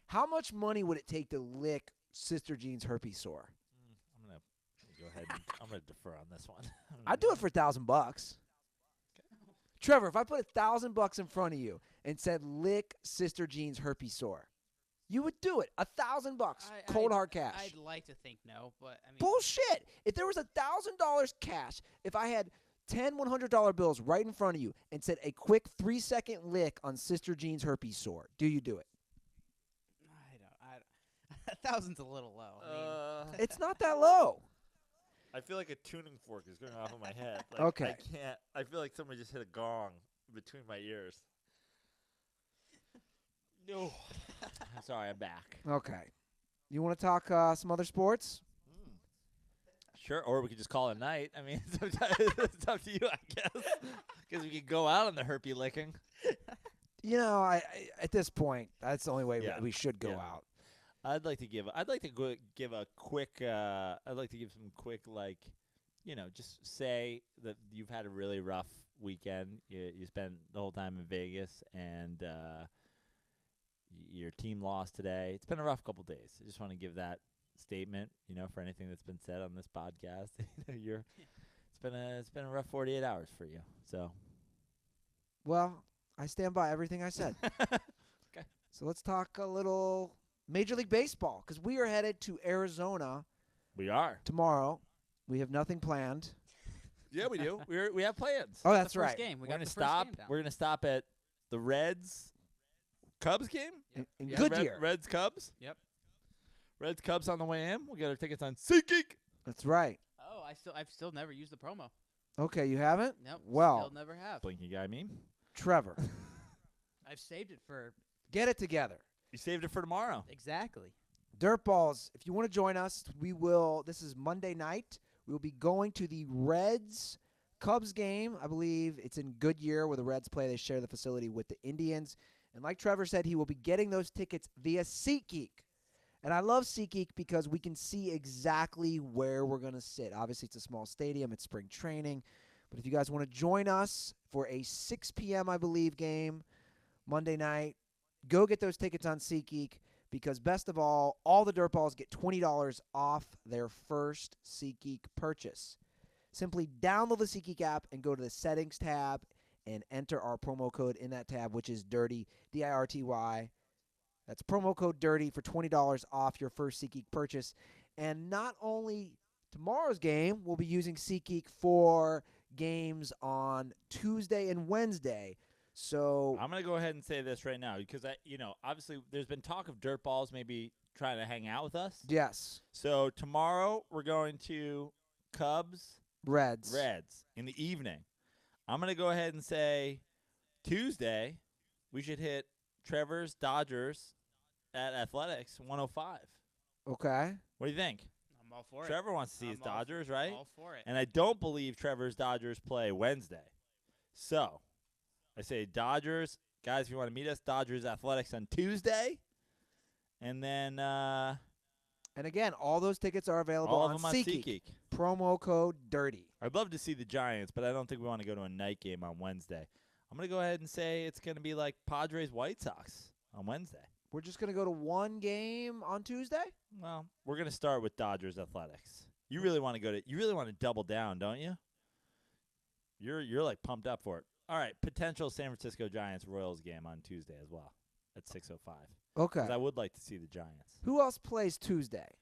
How much money would it take to lick Sister Jean's herpes sore? I'm gonna go ahead. I'm gonna defer on this one. I'd do it for $1,000. Okay. Trevor, if I put $1,000 in front of you and said lick Sister Jean's herpes sore, you would do it. $1,000, cold hard cash. I'd like to think no, but I mean bullshit. If there was $1,000 cash, if I had 10 $100 bills right in front of you and said a quick 3-second lick on Sister Jean's herpes sore, do you do it? I don't. 1,000's a little low. I mean, it's not that low. I feel like a tuning fork is going off of my head. Like, okay. I can't. I feel like somebody just hit a gong between my ears. No. Sorry, I'm back. Okay. You want to talk some other sports? Sure, or we could just call it a night. I mean, it's up to you, I guess. Because we could go out on the herpy licking. You know, I at this point, that's the only way we should go out. I'd like to give a quick. I'd like to give some quick, like, just say that you've had a really rough weekend. You spent the whole time in Vegas, and your team lost today. It's been a rough couple days. I just want to give that statement, for anything that's been said on this podcast. It's been a rough 48 hours for you. So, well, I stand by everything I said. Okay. So let's talk a little Major League Baseball, because we are headed to Arizona. We are tomorrow. We have nothing planned. Yeah, we do. We have plans. Oh, that's right. Game. We're gonna stop. We're gonna stop at the Cubs game in Goodyear. Reds Cubs. Yep. Reds Cubs on the way in. We got our tickets on SeatGeek. That's right. Oh, I've still never used the promo. Okay, you haven't? Nope. Well, still never have. Blinky guy meme. Trevor, I've saved it for. Get it together. You saved it for tomorrow. Exactly. Dirtballs, if you want to join us, we will. This is Monday night. We will be going to the Reds Cubs game. I believe it's in Goodyear where the Reds play. They share the facility with the Indians. And like Trevor said, he will be getting those tickets via SeatGeek. And I love SeatGeek because we can see exactly where we're going to sit. Obviously, it's a small stadium. It's spring training. But if you guys want to join us for a 6 p.m., I believe, game Monday night, go get those tickets on SeatGeek because, best of all the Dirtballs get $20 off their first SeatGeek purchase. Simply download the SeatGeek app and go to the Settings tab and enter our promo code in that tab, which is DIRTY, D-I-R-T-Y. That's promo code DIRTY for $20 off your first SeatGeek purchase. And not only tomorrow's game, we'll be using SeatGeek for games on Tuesday and Wednesday. So I'm going to go ahead and say this right now because, obviously there's been talk of Dirtballs maybe trying to hang out with us. Yes. So tomorrow we're going to Cubs. Reds in the evening. I'm going to go ahead and say Tuesday we should hit Trevor's Dodgers at Athletics 105. Okay. What do you think? I'm all for it. Trevor wants to see his Dodgers, right? All for it. And I don't believe Trevor's Dodgers play Wednesday. So, I say Dodgers. Guys, if you want to meet us, Dodgers Athletics on Tuesday. And then and again, all those tickets are available all of on them on SeatGeek. SeatGeek. Promo code DIRTY. I'd love to see the Giants, but I don't think we want to go to a night game on Wednesday. I'm going to go ahead and say it's going to be like Padres White Sox on Wednesday. We're just going to go to one game on Tuesday? Well, we're going to start with Dodgers Athletics. You really want to double down, don't you? You're like pumped up for it. All right, potential San Francisco Giants Royals game on Tuesday as well at 6:05. Okay. 'Cause I would like to see the Giants. Who else plays Tuesday?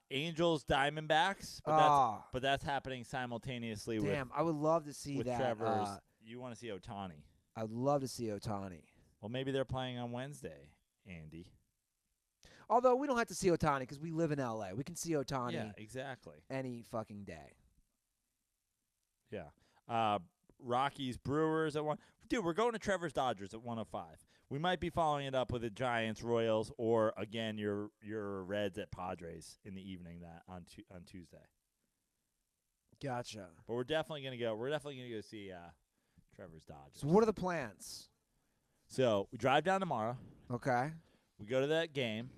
Angels Diamondbacks, but that's happening simultaneously damn, I would love to see with that. Trevor's. You want to see Ohtani. I'd love to see Ohtani. Well, maybe they're playing on Wednesday, Andy. Although we don't have to see Ohtani because we live in L.A. We can see Ohtani Yeah, exactly. any fucking day. Yeah. Rockies Brewers at 1. Dude, we're going to Trevor's Dodgers at 1:05. We might be following it up with the Giants Royals or again your Reds at Padres in the evening that on Tuesday. Gotcha. But we're definitely gonna go. We're definitely gonna go see Trevor's Dodgers. So what are the plans? So we drive down tomorrow. Okay. We go to that game.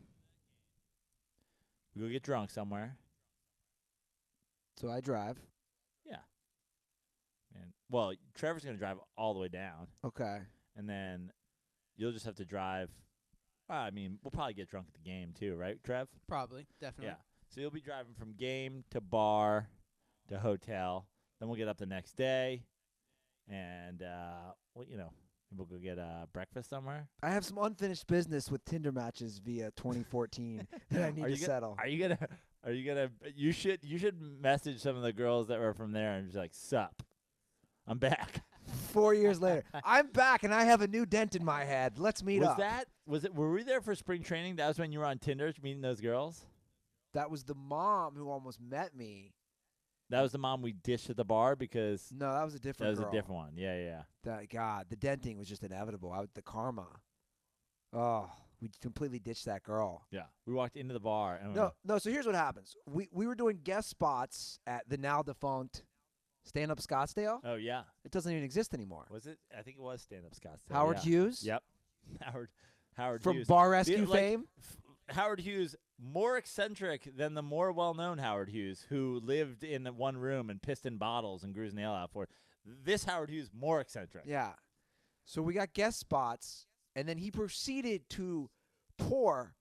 We go get drunk somewhere. So I drive. Yeah. And well, Trevor's gonna drive all the way down, Okay. and then you'll just have to drive. I mean, we'll probably get drunk at the game too, right, Trev? Probably, definitely. Yeah. So you'll be driving from game to bar to hotel. Then we'll get up the next day, and we'll go get breakfast somewhere. I have some unfinished business with Tinder matches via 2014 that I need to settle. Are you gonna? You should message some of the girls that were from there and be like, "Sup, I'm back." 4 years later, I'm back and I have a new dent in my head. Let's meet up. Were we there for spring training? That was when you were on Tinder meeting those girls? That was the mom who almost met me. That was the mom we dished at the bar because No, that was a different girl. a different one. Yeah. God, the denting was just inevitable. The karma. Oh, we completely ditched that girl. Yeah. We walked into the bar and No, so here's what happens. We were doing guest spots at the now defunct Stand Up Scottsdale. Oh yeah. It doesn't even exist anymore. Was it? I think it was Stand Up Scottsdale. Howard Hughes? Yep. Howard From Hughes. Bar Rescue fame? Howard Hughes, more eccentric than the more well-known Howard Hughes, who lived in one room and pissed in bottles and grew his nail out for it. This Howard Hughes, more eccentric. Yeah. So we got guest spots, and then he proceeded to pour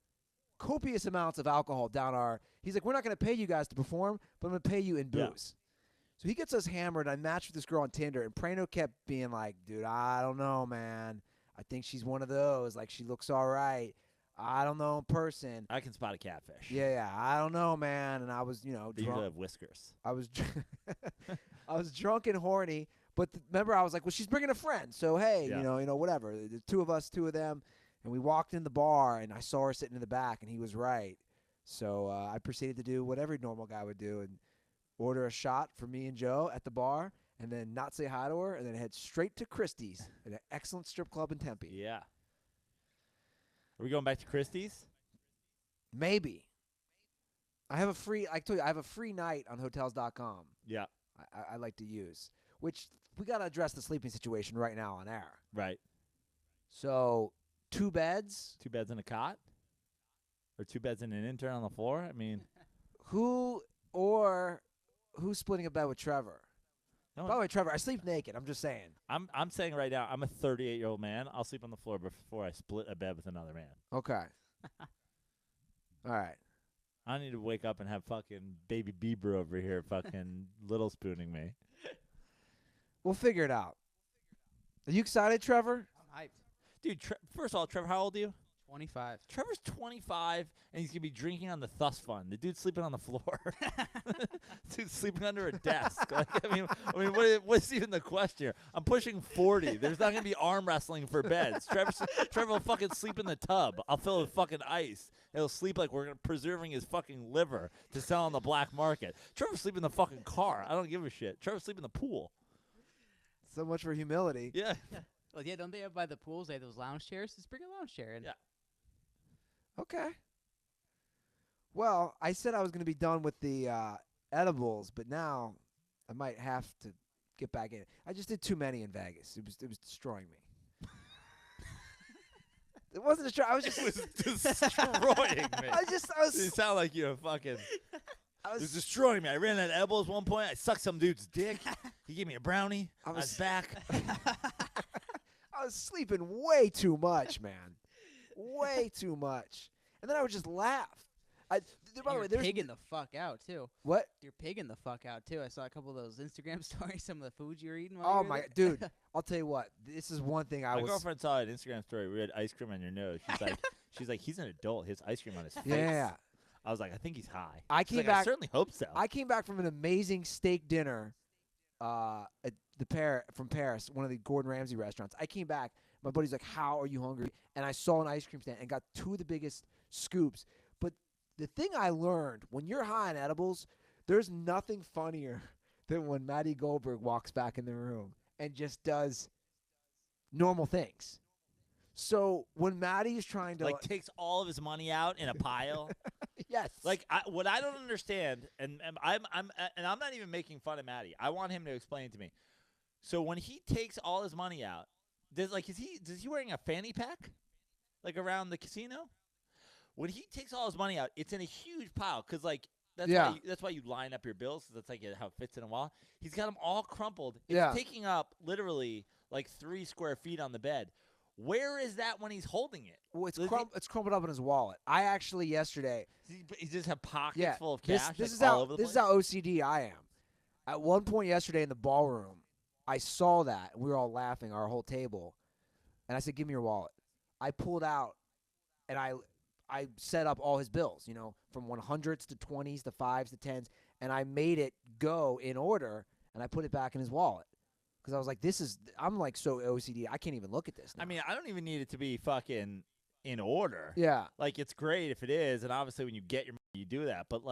copious amounts of alcohol down our – he's like, we're not going to pay you guys to perform, but I'm going to pay you in booze. Yeah. So he gets us hammered. I matched with this girl on Tinder, and Prano kept being like, dude, I don't know, man. I think she's one of those. Like, she looks all right. I don't know in person. I can spot a catfish. Yeah. I don't know, man. And I was, drunk. They usually have whiskers. I was drunk and horny. But remember, I was like, well, she's bringing a friend. So, hey, whatever. The two of us, two of them. And we walked in the bar, and I saw her sitting in the back, and he was right. So I proceeded to do what every normal guy would do and order a shot for me and Joe at the bar, and then not say hi to her, and then head straight to Christie's, an excellent strip club in Tempe. Yeah. Are we going back to Christie's? Maybe. I told you, I have a free night on Hotels.com. Yeah. I like to use, which we got to address the sleeping situation right now on air. Right. So 2 beds. 2 beds and a cot? Or 2 beds and an intern on the floor? I mean. Who's splitting a bed with Trevor? By the way, Trevor, I sleep naked. I'm just saying. I'm saying right now, I'm a 38-year-old man. I'll sleep on the floor before I split a bed with another man. Okay. All right. I need to wake up and have fucking baby Bieber over here fucking little spooning me. We'll figure it out. Are you excited, Trevor? I'm hyped. Dude, first of all, Trevor, how old are you? 25. Trevor's 25, and he's going to be drinking on the Thus Fund. The dude's sleeping on the floor. Dude's sleeping under a desk. I mean, what's even the question here? I'm pushing 40. There's not going to be arm wrestling for beds. Trevor will fucking sleep in the tub. I'll fill it with fucking ice. He'll sleep like we're preserving his fucking liver to sell on the black market. Trevor's sleeping in the fucking car. I don't give a shit. Trevor's sleeping in the pool. So much for humility. Yeah. Well, yeah, don't they have by the pools, they have those lounge chairs? Just bring a lounge chair in. Yeah. Okay. Well, I said I was going to be done with the edibles, but now I might have to get back in. I just did too many in Vegas. It was destroying me. It wasn't destroying. I was just. It was destroying me. I was. You sound like you're a fucking. I It was destroying me. I ran out of edibles at one point. I sucked some dude's dick. He gave me a brownie. I was back. I was sleeping way too much, man. Way too much. And then I would just laugh. By the way, You're pigging the fuck out too. What? You're pigging the fuck out too. I saw a couple of those Instagram stories. Some of the foods you were eating. Oh my, dude! I'll tell you what. This is one thing My girlfriend saw an Instagram story. We had ice cream on your nose. She's like, he's an adult. He has ice cream on his face. Yeah. I was like, I think he's high. I certainly hope so. I came back from an amazing steak dinner, at from Paris, one of the Gordon Ramsay restaurants. I came back. My buddy's like, "How are you hungry?" And I saw an ice cream stand and got 2 of the biggest scoops. But the thing I learned, when you're high on edibles, there's nothing funnier than when Maddie Goldberg walks back in the room and just does normal things. So when Maddie is trying to takes all of his money out in a pile. yes, What I don't understand, and I'm not even making fun of Maddie. I want him to explain it to me. So when he takes all his money out, is he wearing a fanny pack, like around the casino? When he takes all his money out, it's in a huge pile because that's why you line up your bills. So that's like how it fits in a wallet. He's got them all crumpled. It's taking up literally like 3 square feet on the bed. Where is that when he's holding it? Well, it's crumpled up in his wallet. I actually yesterday. He just have pockets full of cash. This is all over the place? This is how OCD I am. At one point yesterday in the ballroom, I saw that. We were all laughing, our whole table, and I said, "Give me your wallet." I pulled out, and I set up all his bills. From 100s to 20s to 5s to 10s, and I made it go in order, and I put it back in his wallet. Because I was like, I'm like so OCD, I can't even look at this now. I mean, I don't even need it to be fucking in order. Yeah. Like, it's great if it is, and obviously when you get your money, you do that. But,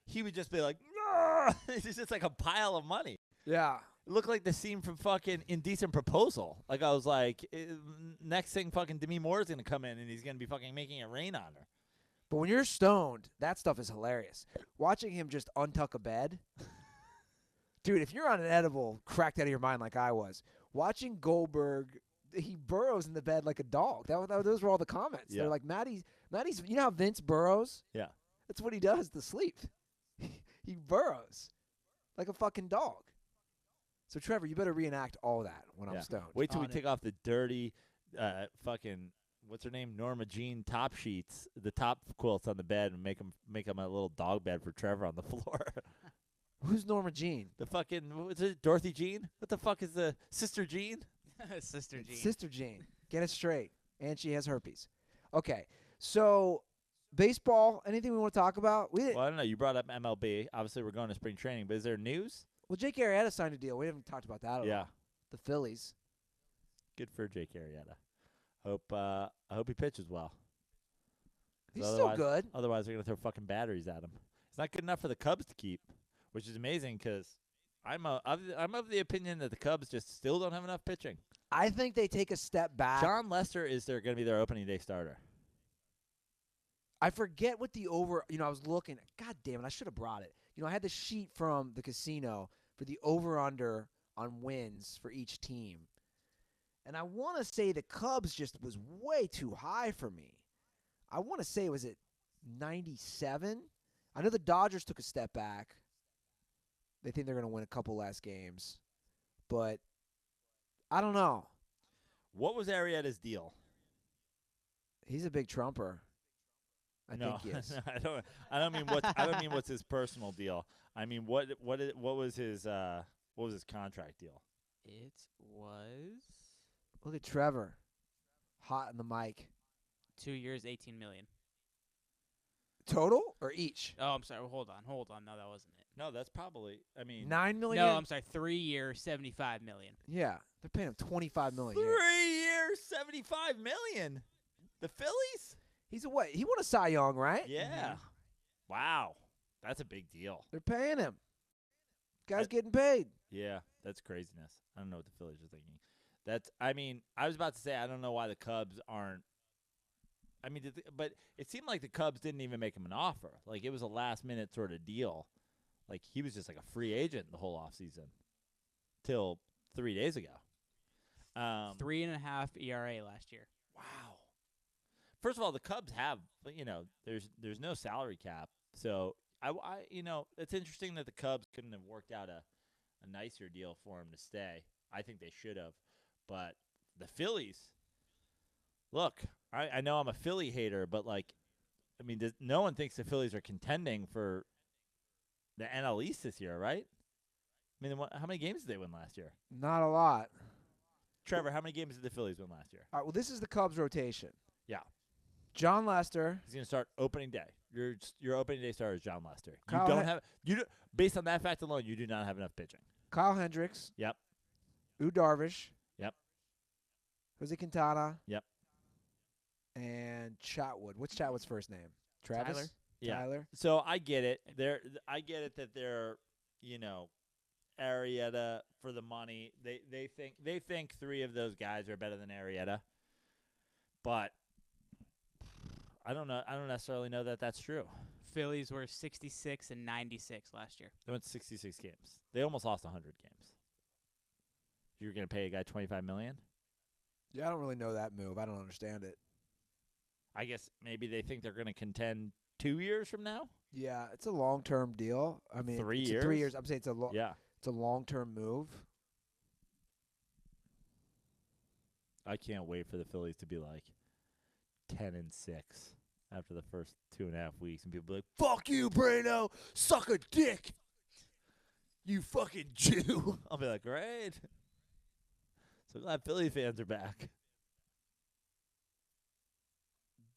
he would just be like, no! It's just like a pile of money. Yeah. It looked like the scene from fucking Indecent Proposal. Like, I was like, next thing fucking Demi Moore's going to come in, and he's going to be fucking making it rain on her. But when you're stoned, that stuff is hilarious. Watching him just untuck a bed. Dude, if you're on an edible cracked out of your mind like I was, watching Goldberg, he burrows in the bed like a dog. Those were all the comments. Yeah. They're like, Maddie's, you know how Vince burrows? Yeah. That's what he does to sleep. He burrows like a fucking dog. So, Trevor, you better reenact all that when I'm stoned. Wait till we take off the dirty fucking, what's her name? Norma Jean top sheets, the top quilts on the bed, and make them a little dog bed for Trevor on the floor. Who's Norma Jean? The fucking, what's it, Dorothy Jean? What the fuck is the Sister Jean? Sister Jean. Sister Jean. Get it straight. And she has herpes. Okay. So, baseball, anything we want to talk about? Well, I don't know. You brought up MLB. Obviously, we're going to spring training, but is there news? Well, Jake Arrieta signed a deal. We haven't talked about that at all. The Phillies. Good for Jake Arrieta. I hope he pitches well. He's still good. Otherwise, they're going to throw fucking batteries at him. It's not good enough for the Cubs to keep, which is amazing because I'm of the opinion that the Cubs just still don't have enough pitching. I think they take a step back. John Lester is going to be their opening day starter. I forget what the over. I was looking. God damn it! I should have brought it. I had the sheet from the casino for the over/under on wins for each team, and I want to say the Cubs just was way too high for me. I want to say, was it 97? I know the Dodgers took a step back. They think they're going to win a couple last games, but I don't know. What was Arrieta's deal? He's a big trumper. I think he is. I don't mean what's his personal deal. I mean what was his contract deal? It was. Look at Trevor, hot in the mic. 2 years, $18 million. Total or each? Oh, I'm sorry. Hold on. No, that wasn't it. No, that's probably. I mean, $9 million. No, I'm sorry. 3 years, $75 million. Yeah, they're paying him $25 million. 3 years, $75 million. The Phillies. He's a what? He won a Cy Young, right? Yeah. Mm-hmm. Wow, that's a big deal. They're paying him. Guy's getting paid. Yeah, that's craziness. I don't know what the Phillies are thinking. I was about to say I don't know why the Cubs aren't. I mean, but it seemed like the Cubs didn't even make him an offer. Like, it was a last-minute sort of deal. Like, he was just like a free agent the whole offseason till 3 days ago. 3.5 ERA last year. Wow. First of all, the Cubs have, there's no salary cap. So, it's interesting that the Cubs couldn't have worked out a nicer deal for him to stay. I think they should have. But the Phillies, look, I know I'm a Philly hater, but, no one thinks the Phillies are contending for the NL East this year, right? I mean, how many games did they win last year? Not a lot. Trevor, how many games did the Phillies win last year? All right, well, this is the Cubs rotation. Yeah. Jon Lester. He's going to start opening day. Your opening day starter is Jon Lester. Kyle Based on that fact alone, you do not have enough pitching. Kyle Hendricks. Yep. Darvish. Yep. Jose Quintana. Yep. And Chatwood. What's Chatwood's first name? Travis? Tyler. Yeah. Tyler. So I get it. I get it that they're, Arrieta for the money. They think three of those guys are better than Arrieta. But I don't know. I don't necessarily know that that's true. Phillies were 66 and 96 last year. They went 66 games. They almost lost 100 games. You're going to pay a guy $25 million? Yeah, I don't really know that move. I don't understand it. I guess maybe they think they're going to contend 2 years from now? Yeah, it's a long-term deal. I mean, 3 it's years? 3 years. I'm saying it's a Yeah. It's a long-term move. I can't wait for the Phillies to be like 10-6 after the first 2.5 weeks, and people be like, "Fuck you, Brano, suck a dick, you fucking Jew." I'll be like, "Great." So glad Philly fans are back.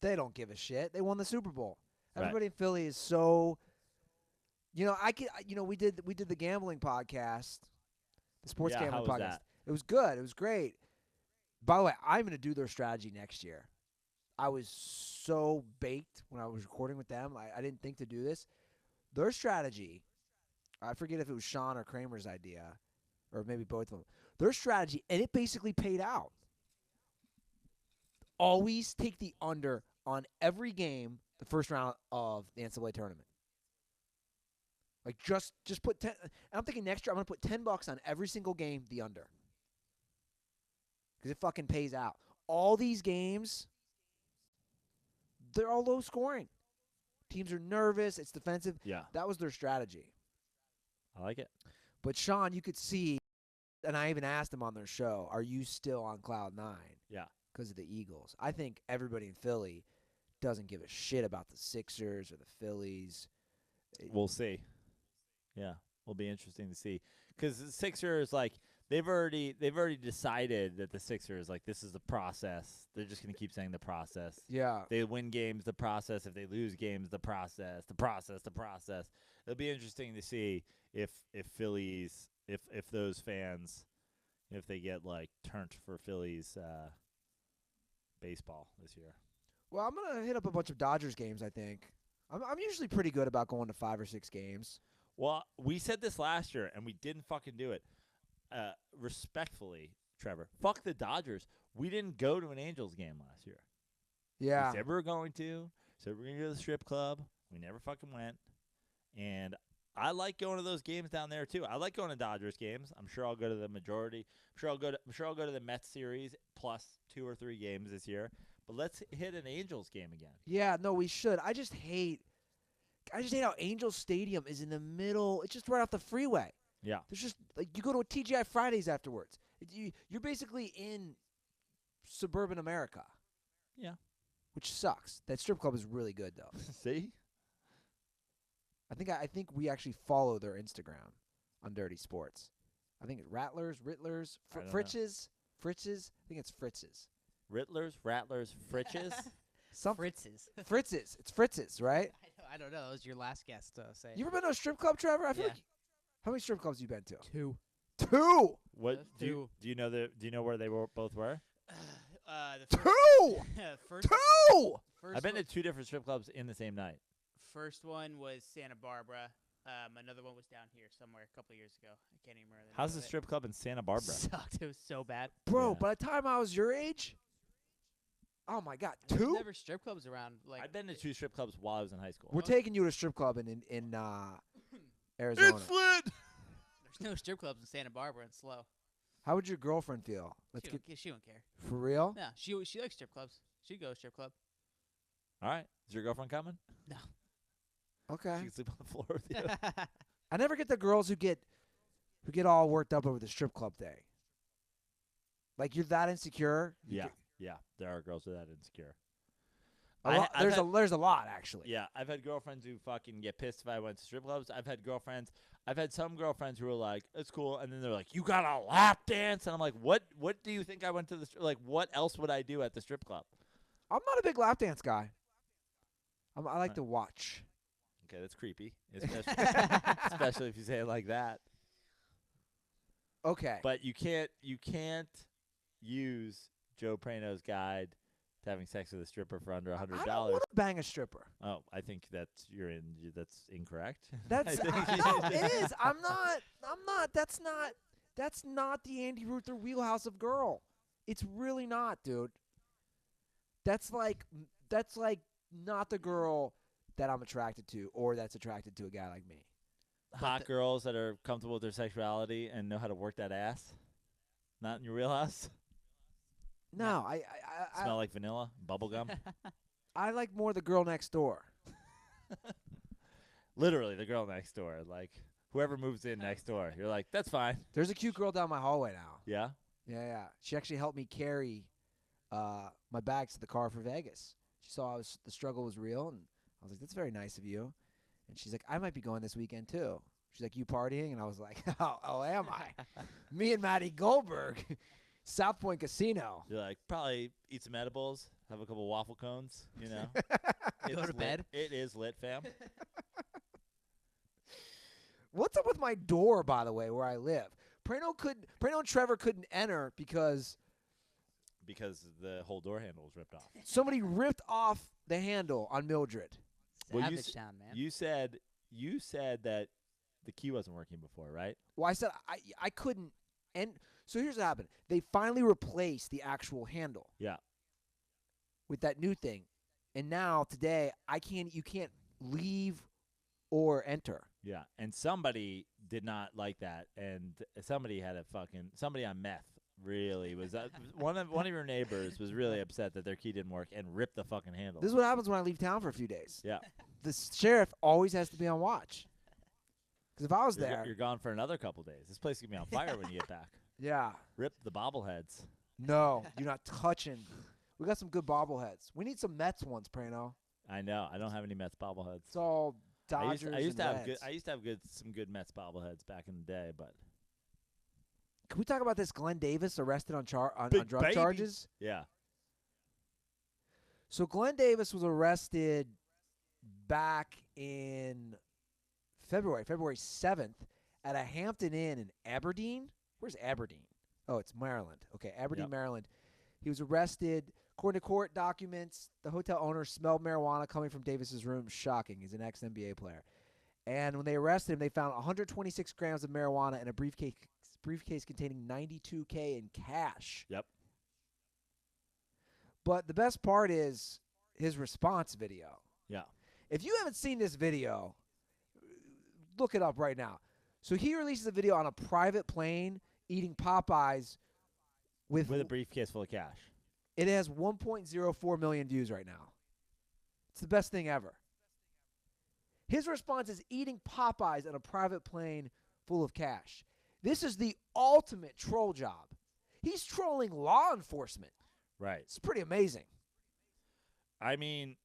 They don't give a shit. They won the Super Bowl. Right. Everybody in Philly is so. We did the gambling podcast, the sports Yeah, gambling how was podcast. that? It was good. It was great. By the way, I'm going to do their strategy next year. I was so baked when I was recording with them. I didn't think to do this. Their strategy, I forget if it was Sean or Kramer's idea, or maybe both of them. Their strategy, and it basically paid out. Always take the under on every game the first round of the NCAA tournament. Like just put 10. And I'm thinking next year I'm going to put $10 on every single game the under. Because it fucking pays out. All these games, they're all low scoring. Teams are nervous. It's defensive. Yeah. That was their strategy. I like it. But Sean, you could see, and I even asked him on their show, are you still on cloud nine? Yeah. Because of the Eagles. I think everybody in Philly doesn't give a shit about the Sixers or the Phillies. We'll see. Yeah, will be interesting to see. Because the Sixers, they've already decided that the Sixers, this is the process. They're just going to keep saying the process. Yeah. They win games, the process. If they lose games, the process. It'll be interesting to see if Phillies, if those fans, if they get, turned for Phillies baseball this year. Well, I'm going to hit up a bunch of Dodgers games, I think. I'm usually pretty good about going to 5 or 6 games. Well, we said this last year, and we didn't fucking do it. Respectfully, Trevor, fuck the Dodgers. We didn't go to an Angels game last year. Yeah. We said we were going to. Said we were going to go to the strip club. We never fucking went. And I like going to those games down there too. I like going to Dodgers games. I'm sure I'll go to the majority. I'm sure I'll go to the Mets series plus 2 or 3 games this year. But let's hit an Angels game again. Yeah, no, we should. I just hate how Angels Stadium is in the middle. It's just right off the freeway. Yeah. There's just you go to a TGI Fridays afterwards. You're basically in suburban America. Yeah. Which sucks. That strip club is really good though. See? I think we actually follow their Instagram on Dirty Sports. I think it's Rattlers, Fritz's. I think it's Fritz's. Rittlers, Rattlers, Fritches. Fritz's. Fritz's. It's Fritz's, right? I don't know. That was your last guest to say. You ever been to a strip club, Trevor? I feel Yeah. like. How many strip clubs you been to? 2. 2. What do you know do you know where they both were? The 2. first 2. I've been to 2 different strip clubs in the same night. First one was Santa Barbara. Another one was down here somewhere a couple years ago. I can't even remember. How's the strip club in Santa Barbara? Sucked. It was so bad. Bro, Yeah. by the time I was your age, Oh my God, There's 2? never strip clubs around. Like I've been to 2 strip clubs while I was in high school. We're taking you to a strip club in Arizona. It's lit. there's no strip clubs in Santa Barbara and SLO. How would your girlfriend feel? She wouldn't care. For real? Yeah, she likes strip clubs. She'd go to strip club. All right. Is your girlfriend coming? No. Okay. She can sleep on the floor with you. I never get the girls who get all worked up over the strip club thing. Like you're that insecure. Yeah. There are girls who are that insecure. There's a lot actually. Yeah, I've had girlfriends who fucking get pissed if I went to strip clubs. I've had some girlfriends who are like, "It's cool," and then they're like, "You got a lap dance," and I'm like, "What? What do you think I went to the like? What else would I do at the strip club?" I'm not a big lap dance guy. I like to watch. Okay, that's creepy, especially if you say it like that. Okay. But you can't use Joe Prano's guide to having sex with a stripper for under $100. I don't want to bang a stripper. Oh, I think that's incorrect. That's no, it is. I'm not. That's not the Andy Ruther wheelhouse of girl. It's really not, dude. That's like not the girl that I'm attracted to or that's attracted to a guy like me. Hot girls that are comfortable with their sexuality and know how to work that ass. Not in your wheelhouse. No, I Smell like vanilla, bubblegum. I like more the girl next door. Literally, the girl next door. Like whoever moves in next door, you're like, that's fine. There's a cute girl down my hallway now. Yeah. Yeah. She actually helped me carry my bags to the car for Vegas. She saw the struggle was real, and I was like, "That's very nice of you." And she's like, "I might be going this weekend too." She's like, "You partying?" And I was like, "Oh, am I?" Me and Maddie Goldberg, South Point Casino. You're like, probably eat some edibles, have a couple waffle cones, you know. Go to bed. It is lit, fam. What's up with my door, by the way, where I live? Prano and Trevor couldn't enter because the whole door handle was ripped off. somebody ripped off the handle on Mildred. Savage town, man. You said that the key wasn't working before, right? Well, I said I couldn't. And so here's what happened. They finally replaced the actual handle. Yeah. With that new thing. And now today you can't leave or enter. Yeah. And somebody did not like that, and somebody on meth really was one of your neighbors was really upset that their key didn't work and ripped the fucking handle. This is what happens when I leave town for a few days. Yeah. The sheriff always has to be on watch. Because if I was there, you're gone for another couple days. This place is gonna be on fire when you get back. Yeah. Rip the bobbleheads. No, you're not touching. We got some good bobbleheads. We need some Mets ones, Prano. I know. I don't have any Mets bobbleheads. It's all Dodgers. I used to have Reds. some good Mets bobbleheads back in the day, but Can we talk about this Glenn Davis arrested on drug baby. charges? Yeah. So Glenn Davis was arrested back in February 7th, at a Hampton Inn in Aberdeen. Where's Aberdeen? Oh, it's Maryland. Okay, Aberdeen, Yep. Maryland. He was arrested. According to court documents, the hotel owner smelled marijuana coming from Davis's room. Shocking. He's an ex-NBA player. And when they arrested him, they found 126 grams of marijuana in a briefcase containing $92K in cash. Yep. But the best part is his response video. Yeah. If you haven't seen this video, look it up right now. So he releases a video on a private plane eating Popeyes with a briefcase full of cash. It has 1.04 million views right now. It's the best thing ever. His response is eating Popeyes on a private plane full of cash. This is the ultimate troll job. He's trolling law enforcement. Right. It's pretty amazing. I mean,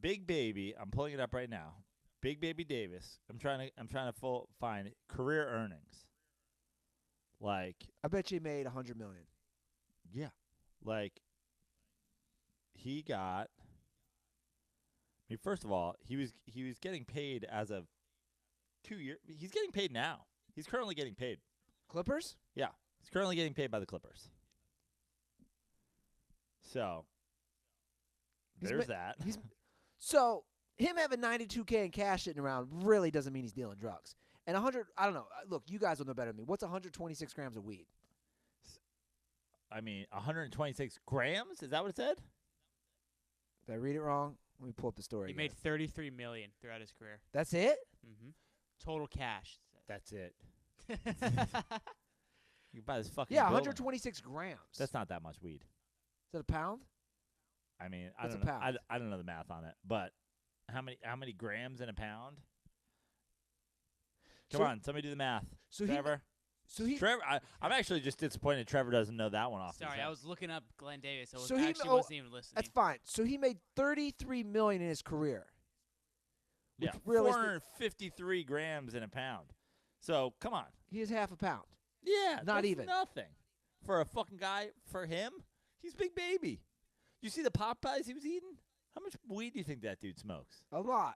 Big Baby, I'm pulling it up right now. Big Baby Davis. I'm trying to find career earnings. Like, I bet you he made $100 million. yeah. Like, he got, I mean, first of all, he was getting paid as of 2 years. He's getting paid now. He's currently getting paid. Clippers? Yeah. He's currently getting paid by the Clippers. So, there's that. So him having $92K in cash sitting around really doesn't mean he's dealing drugs. And 100, I don't know. Look, you guys will know better than me. What's 126 grams of weed? I mean, 126 grams. Is that what it said? Did I read it wrong? Let me pull up the story. He made $33 million throughout his career. That's it? Mm-hmm. Total cash. That's it. You can buy this fucking. Yeah, building. 126 grams. That's not that much weed. Is that a pound? I mean, What's I a don't know. pound? I don't know the math on it, but how many grams in a pound? Come So- on, somebody do the math. So Trevor. he Trevor, I'm actually just disappointed Trevor doesn't know that one off. Sorry, his head. I was looking up Glenn Davis. I So he- actually oh, wasn't even listening. that's fine. So he made $33 million in his career. Yeah, Which realistic- 453 grams in a pound. So come on. He has half a pound. Yeah, Not that's even. nothing for a fucking guy. For him, he's big baby. You see the pot pies he was eating? How much weed do you think that dude smokes? A lot.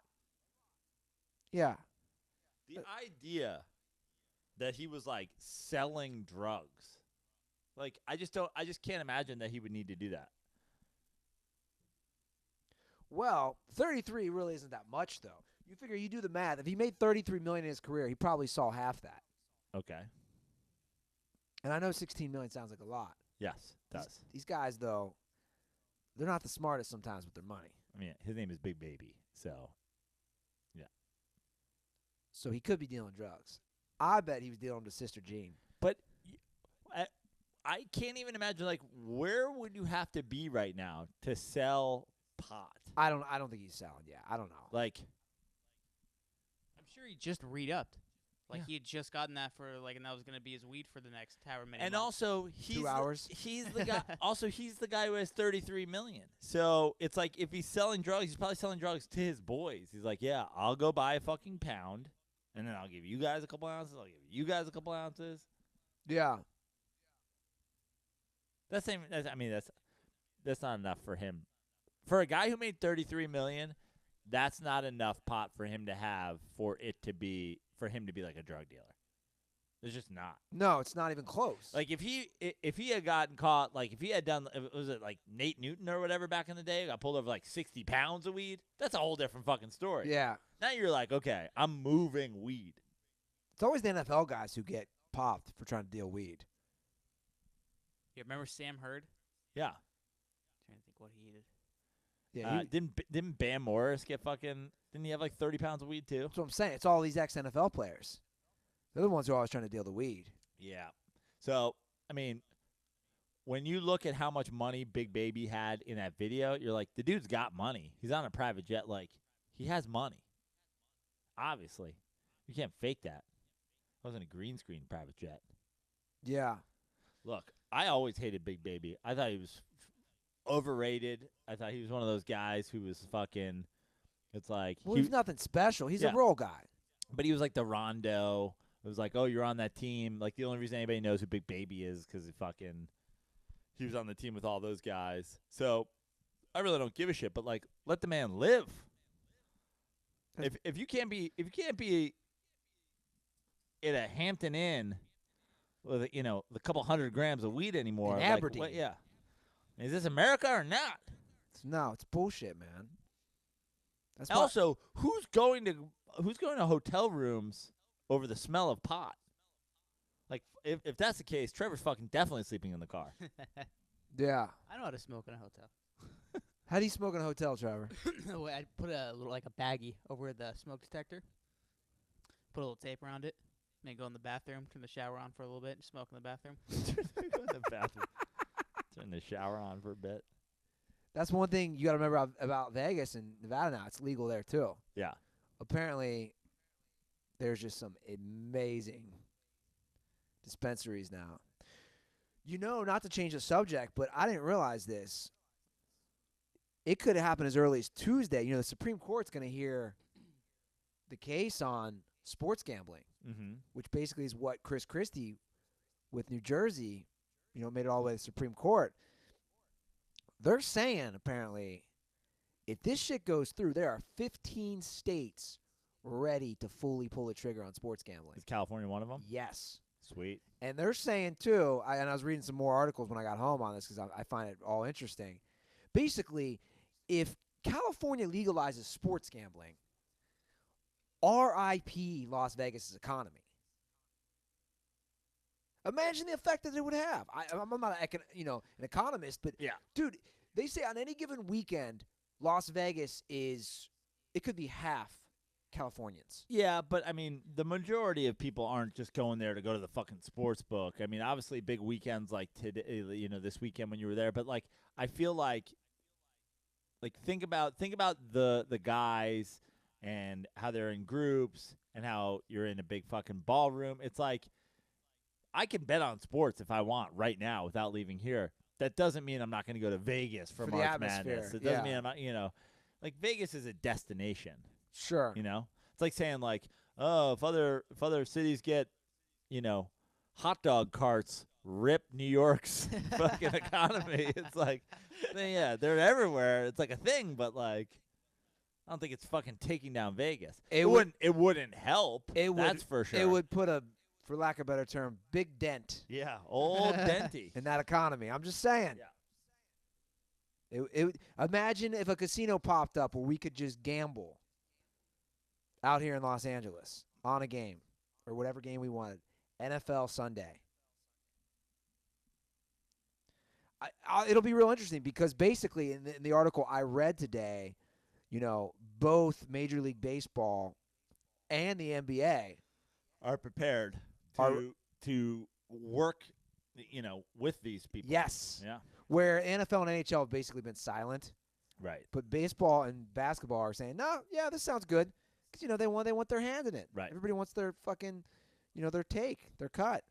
Yeah. The idea that he was like selling drugs, like I just can't imagine that he would need to do that. Well, 33 really isn't that much, though. You figure you do the math. If he made $33 million in his career, he probably saw half that. Okay. And I know $16 million sounds like a lot. Yes, it does. These guys, though, they're not the smartest sometimes with their money. I mean, his name is Big Baby, so So he could be dealing drugs. I bet he was dealing to Sister Jean. But I can't even imagine, like, where would you have to be right now to sell pot? I don't think he's selling. Yeah, I don't know. Like, I'm sure he just re-upped. Like Yeah. he had just gotten that for and that was gonna be his weed for the next however many. and months. also he's 2 hours. He's the guy. Also, he's the guy who has 33 million. So it's like if he's selling drugs, he's probably selling drugs to his boys. He's like, yeah, I'll go buy a fucking pound, and then I'll give you guys a couple ounces. I'll give you guys a couple ounces. Yeah. That's not enough for him. For a guy who made 33 million, that's not enough pot for him to have for him to be like a drug dealer. It's just not. No, it's not even close. Like if he had gotten caught, like if he had done, was it like Nate Newton or whatever back in the day, got pulled over like 60 pounds of weed? That's a whole different fucking story. yeah. Now you're like, okay, I'm moving weed. It's always the NFL guys who get popped for trying to deal weed. You remember Sam Hurd? Yeah. Trying to think what he did. Yeah, Didn't Bam Morris get fucking? Didn't he have like 30 pounds of weed too? that's what I'm saying. It's all these ex-NFL players. They're the ones who are always trying to deal the weed. Yeah. So I mean, when you look at how much money Big Baby had in that video, you're like, the dude's got money. He's on a private jet. Like, he has money. Obviously, you can't fake that. It wasn't a green screen private jet. Yeah. Look, I always hated Big Baby. I thought he was overrated. I thought he was one of those guys who was fucking. It's like Well, he's nothing special. He's a role guy. but he was like the Rondo. It was like, oh, you're on that team. Like the only reason anybody knows who Big Baby is because he was on the team with all those guys. So I really don't give a shit. But like, let the man live. If you can't be at a Hampton Inn with a couple 100 grams of weed anymore, In like, Aberdeen. what, yeah, is this America or not? No, it's bullshit, man. That's why- Also, who's going to hotel rooms over the smell of pot? Like, if that's the case, Trevor's fucking definitely sleeping in the car. yeah. I know how to smoke in a hotel. How do you smoke in a hotel, Trevor? I put a little a baggie over the smoke detector. Put a little tape around it. Then go in the bathroom. Turn the shower on for a little bit. And smoke in the bathroom. Turn the shower on for a bit. That's one thing you got to remember about Vegas and Nevada now. It's legal there, too. Yeah. Apparently, there's just some amazing dispensaries now. Not to change the subject, but I didn't realize this. It could have happened as early as Tuesday. The Supreme Court's going to hear the case on sports gambling, which basically is what Chris Christie with New Jersey, made it all the way to the Supreme Court. They're saying, apparently, if this shit goes through, there are 15 states ready to fully pull the trigger on sports gambling. Is California one of them? Yes. Sweet. And they're saying, too, and I was reading some more articles when I got home on this because I find it all interesting. Basically, if California legalizes sports gambling, RIP Las Vegas' economy. Imagine the effect that it would have. I'm not an economist, but dude, they say on any given weekend, Las Vegas it could be half Californians. Yeah, but I mean, the majority of people aren't just going there to go to the fucking sports book. I mean, obviously, big weekends like today, this weekend when you were there. But like, I feel like think about the guys and how they're in groups and how you're in a big fucking ballroom. It's like I can bet on sports if I want right now without leaving here. That doesn't mean I'm not going to go to Vegas for March Madness. It doesn't mean I'm not, like Vegas is a destination. Sure. It's like saying like, oh, if other cities get, hot dog carts, rip New York's fucking economy. It's like, yeah, they're everywhere. It's like a thing, but like, I don't think it's fucking taking down Vegas. It wouldn't help. That's for sure. It would put for lack of a better term, big dent. Yeah, old denty in that economy. I'm just saying. Yeah. Imagine if a casino popped up where we could just gamble out here in Los Angeles on a game or whatever game we wanted. NFL Sunday. It'll be real interesting because basically in the article I read today, both Major League Baseball and the NBA are prepared to work, with these people. Yes. Yeah. Where NFL and NHL have basically been silent. Right. But baseball and basketball are saying, no, yeah, this sounds good. Because, they want their hand in it. Right. Everybody wants their fucking, their take, their cut.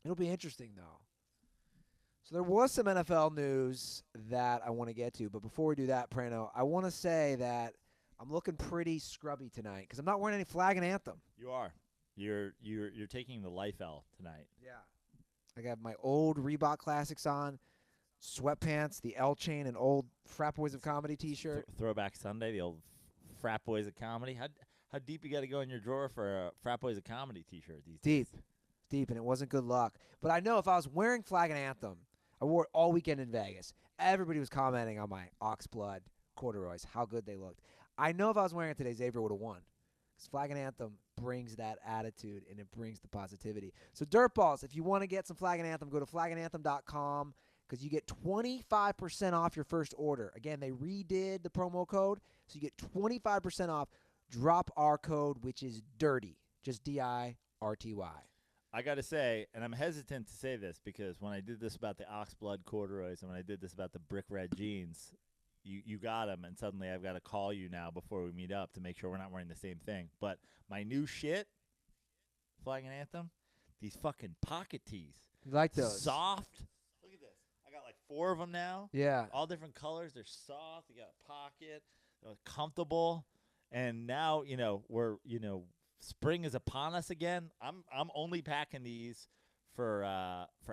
It'll be interesting, though. So there was some NFL news that I want to get to. But before we do that, Prano, I want to say that I'm looking pretty scrubby tonight because I'm not wearing any flag and anthem. You are. You're taking the life L tonight. Yeah. I got my old Reebok Classics on, sweatpants, the L chain, and old Frat Boys of Comedy T-shirt. Throwback Sunday, the old Frat Boys of Comedy. How deep you got to go in your drawer for a Frat Boys of Comedy T-shirt these days? Deep, and it wasn't good luck. But I know if I was wearing flag and anthem, I wore it all weekend in Vegas. Everybody was commenting on my Oxblood corduroys, how good they looked. I know if I was wearing it today, Xavier would have won. Because flag and anthem brings that attitude, and it brings the positivity. So, Dirtballs, if you want to get some flag and anthem, go to flagandanthem.com because you get 25% off your first order. Again, they redid the promo code, so you get 25% off. Drop our code, which is DIRTY, just DIRTY. I got to say, and I'm hesitant to say this because when I did this about the Oxblood corduroys and when I did this about the brick red jeans, you got them, and suddenly I've got to call you now before we meet up to make sure we're not wearing the same thing. But my new shit, flag and anthem, these fucking pocket tees. You like those? Soft. Look at this. I got like 4 of them now. Yeah. All different colors. They're soft. They got a pocket. They're comfortable. And now, we're, spring is upon us again. I'm only packing these for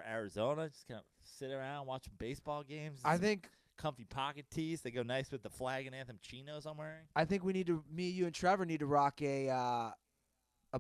Arizona. Just gonna sit around watching baseball games. I think comfy pocket tees. They go nice with the flag and anthem chinos I'm wearing. I think me, you, and Trevor need to rock a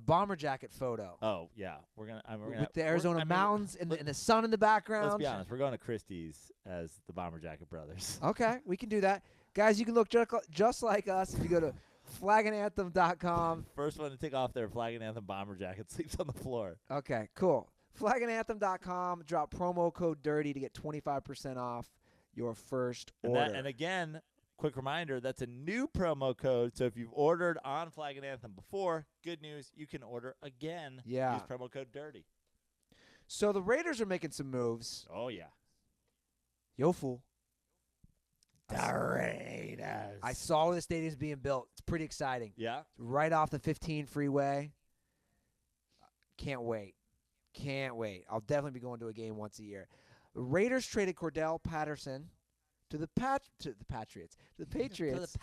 bomber jacket photo. Oh yeah, we're gonna with the Arizona mountains and the sun in the background. Let's be honest, we're going to Christie's as the Bomber Jacket Brothers. Okay, we can do that, guys. You can look just like us if you go to flagandanthem.com. First one to take off their flag and anthem bomber jacket sleeps on the floor. Okay, cool. Flagandanthem.com. Drop promo code DIRTY to get 25% off your first order. And again, quick reminder, that's a new promo code. So if you've ordered on Flag and Anthem before, good news, you can order again. Yeah. Use promo code DIRTY. So the Raiders are making some moves. Oh, yeah. Yo, fool. The Raiders. I saw where the stadium's being built. It's pretty exciting. Yeah. Right off the 15 freeway. Can't wait. I'll definitely be going to a game once a year. The Raiders traded Cordell Patterson to the Patriots. To the Patriots. Cordell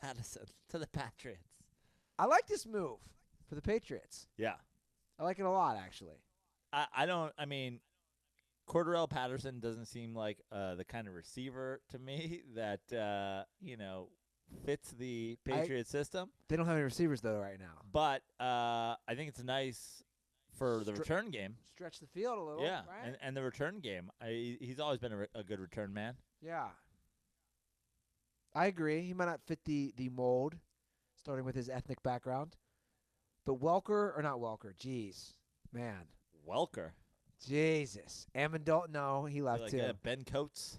Patterson to the Patriots. I like this move for the Patriots. Yeah. I like it a lot, actually. I mean, Cordell Patterson doesn't seem like the kind of receiver to me that, fits the Patriot system. They don't have any receivers, though, right now. But I think it's nice for the return game. Stretch the field a little. Yeah, right? and the return game. He's always been a good return man. Yeah. I agree. He might not fit the mold, starting with his ethnic background. But Welker, or not Welker, jeez. Man. Welker. Jesus. Amendola, no, he left like, too. Ben Coates.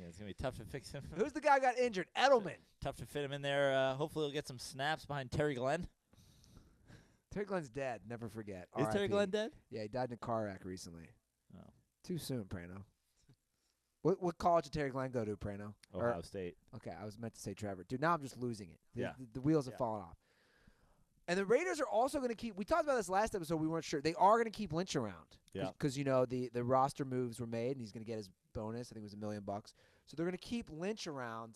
It's going to be tough to fix him. Who's the guy who got injured? Edelman. Tough to fit him in there. Hopefully he'll get some snaps behind Terry Glenn. Terry Glenn's dead. Never forget. Is Terry Glenn dead? Yeah, he died in a car wreck recently. Oh. Too soon, Prano. What college did Terry Glenn go to, Prano? Ohio State. Okay, I was meant to say Trevor. Dude, now I'm just losing it. Yeah. The wheels have fallen off. And the Raiders are also going to keep – we talked about this last episode. We weren't sure. They are going to keep Lynch around. Yeah. Because, the roster moves were made, and he's going to get his bonus. I think it was $1 million. So they're going to keep Lynch around.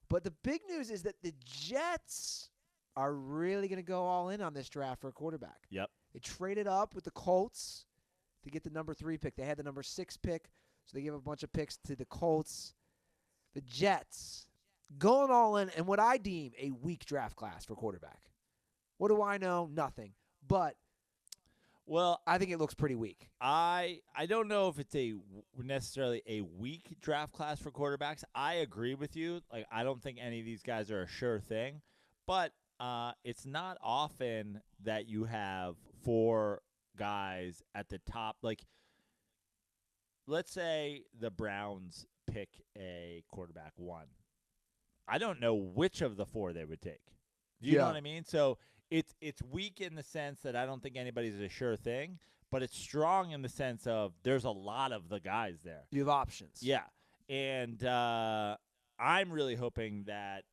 But the big news is that the Jets are really going to go all in on this draft for a quarterback. Yep. They traded up with the Colts to get the number 3 pick. They had the number 6 pick, so they gave a bunch of picks to the Colts. The Jets going all in, and what I deem a weak draft class for quarterback. What do I know? Nothing. But I think it looks pretty weak. I don't know if it's necessarily a weak draft class for quarterbacks. I agree with you. Like, I don't think any of these guys are a sure thing. But it's not often that you have 4 guys at the top. Like, let's say the Browns pick a quarterback 1. I don't know which of the 4 they would take. Do you know what I mean? So it's weak in the sense that I don't think anybody's a sure thing, but it's strong in the sense of there's a lot of the guys there. You have options. Yeah. And I'm really hoping that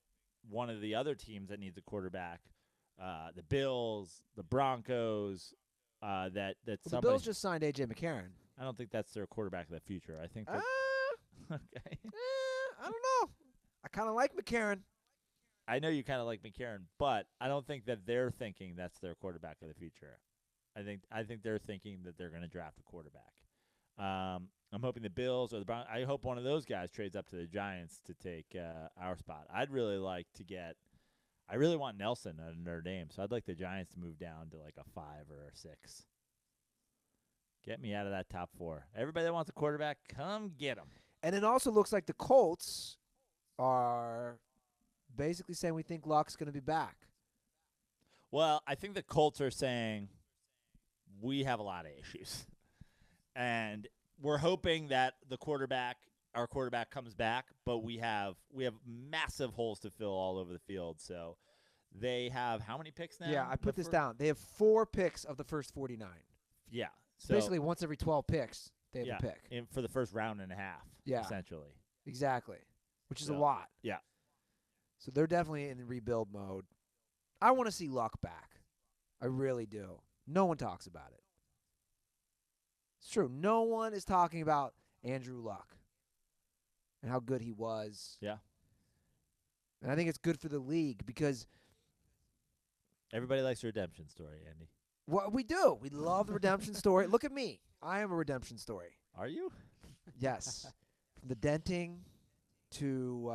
one of the other teams that needs a quarterback, the Bills, the Broncos, that the somebody. Bills just signed A.J. McCarron. I don't think that's their quarterback of the future. I think. Okay. I don't know. I kind of like McCarron. I know you kind of like McCarron, but I don't think that they're thinking that's their quarterback of the future. I think they're thinking that they're going to draft a quarterback. I'm hoping the Bills or the Browns. I hope one of those guys trades up to the Giants to take our spot. I'd really like to get. I really want Nelson at Notre Dame, so I'd like the Giants to move down to like a 5 or a 6. Get me out of that top 4. Everybody that wants a quarterback, come get them. And it also looks like the Colts are basically saying we think Luck's going to be back. Well, I think the Colts are saying we have a lot of issues. And we're hoping that our quarterback comes back, but we have massive holes to fill all over the field. So they have how many picks now? Yeah, I put this down. They have 4 picks of the first 49. Yeah. So basically, once every 12 picks, they have a pick. For the first round and a half, essentially. Exactly, which is a lot. Yeah. So they're definitely in rebuild mode. I want to see Luck back. I really do. No one talks about it. It's true. No one is talking about Andrew Luck and how good he was. Yeah. And I think it's good for the league because everybody likes a redemption story, Andy. What we do. We love the redemption story. Look at me. I am a redemption story. Are you? Yes. From the denting to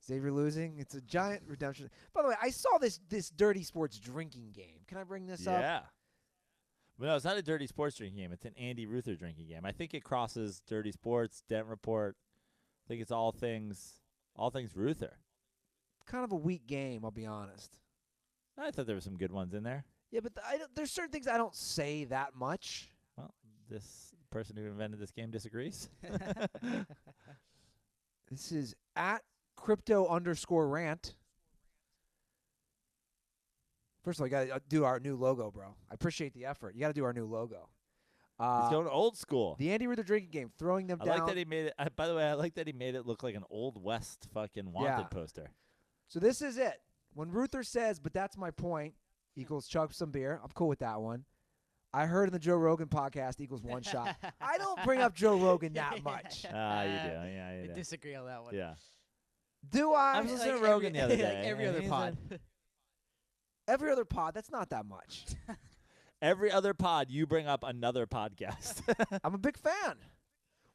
Xavier losing. It's a giant redemption. By the way, I saw this Dirty Sports drinking game. Can I bring this up? Yeah. But no, it's not a Dirty Sports drinking game. It's an Andy Ruther drinking game. I think it crosses Dirty Sports, Dent Report. I think it's all things Ruther. Kind of a weak game, I'll be honest. I thought there were some good ones in there. Yeah, but there's certain things I don't say that much. Well, this person who invented this game disagrees. This is at @crypto_rant. First of all, you got to do our new logo, bro. I appreciate the effort. You got to do our new logo. He's going old school. The Andy Ruther drinking game, throwing them down. I like that he made it. By the way, I like that he made it look like an Old West fucking wanted poster. So this is it. When Ruther says, "But that's my point," equals chug some beer. I'm cool with that one. I heard in the Joe Rogan podcast equals 1 shot. I don't bring up Joe Rogan that much. You do. Yeah, you do. I disagree on that one. Yeah. Do I? I was listening to Rogan the other day. Like every other pod. Every other pod, that's not that much. Every other pod, you bring up another podcast. I'm a big fan.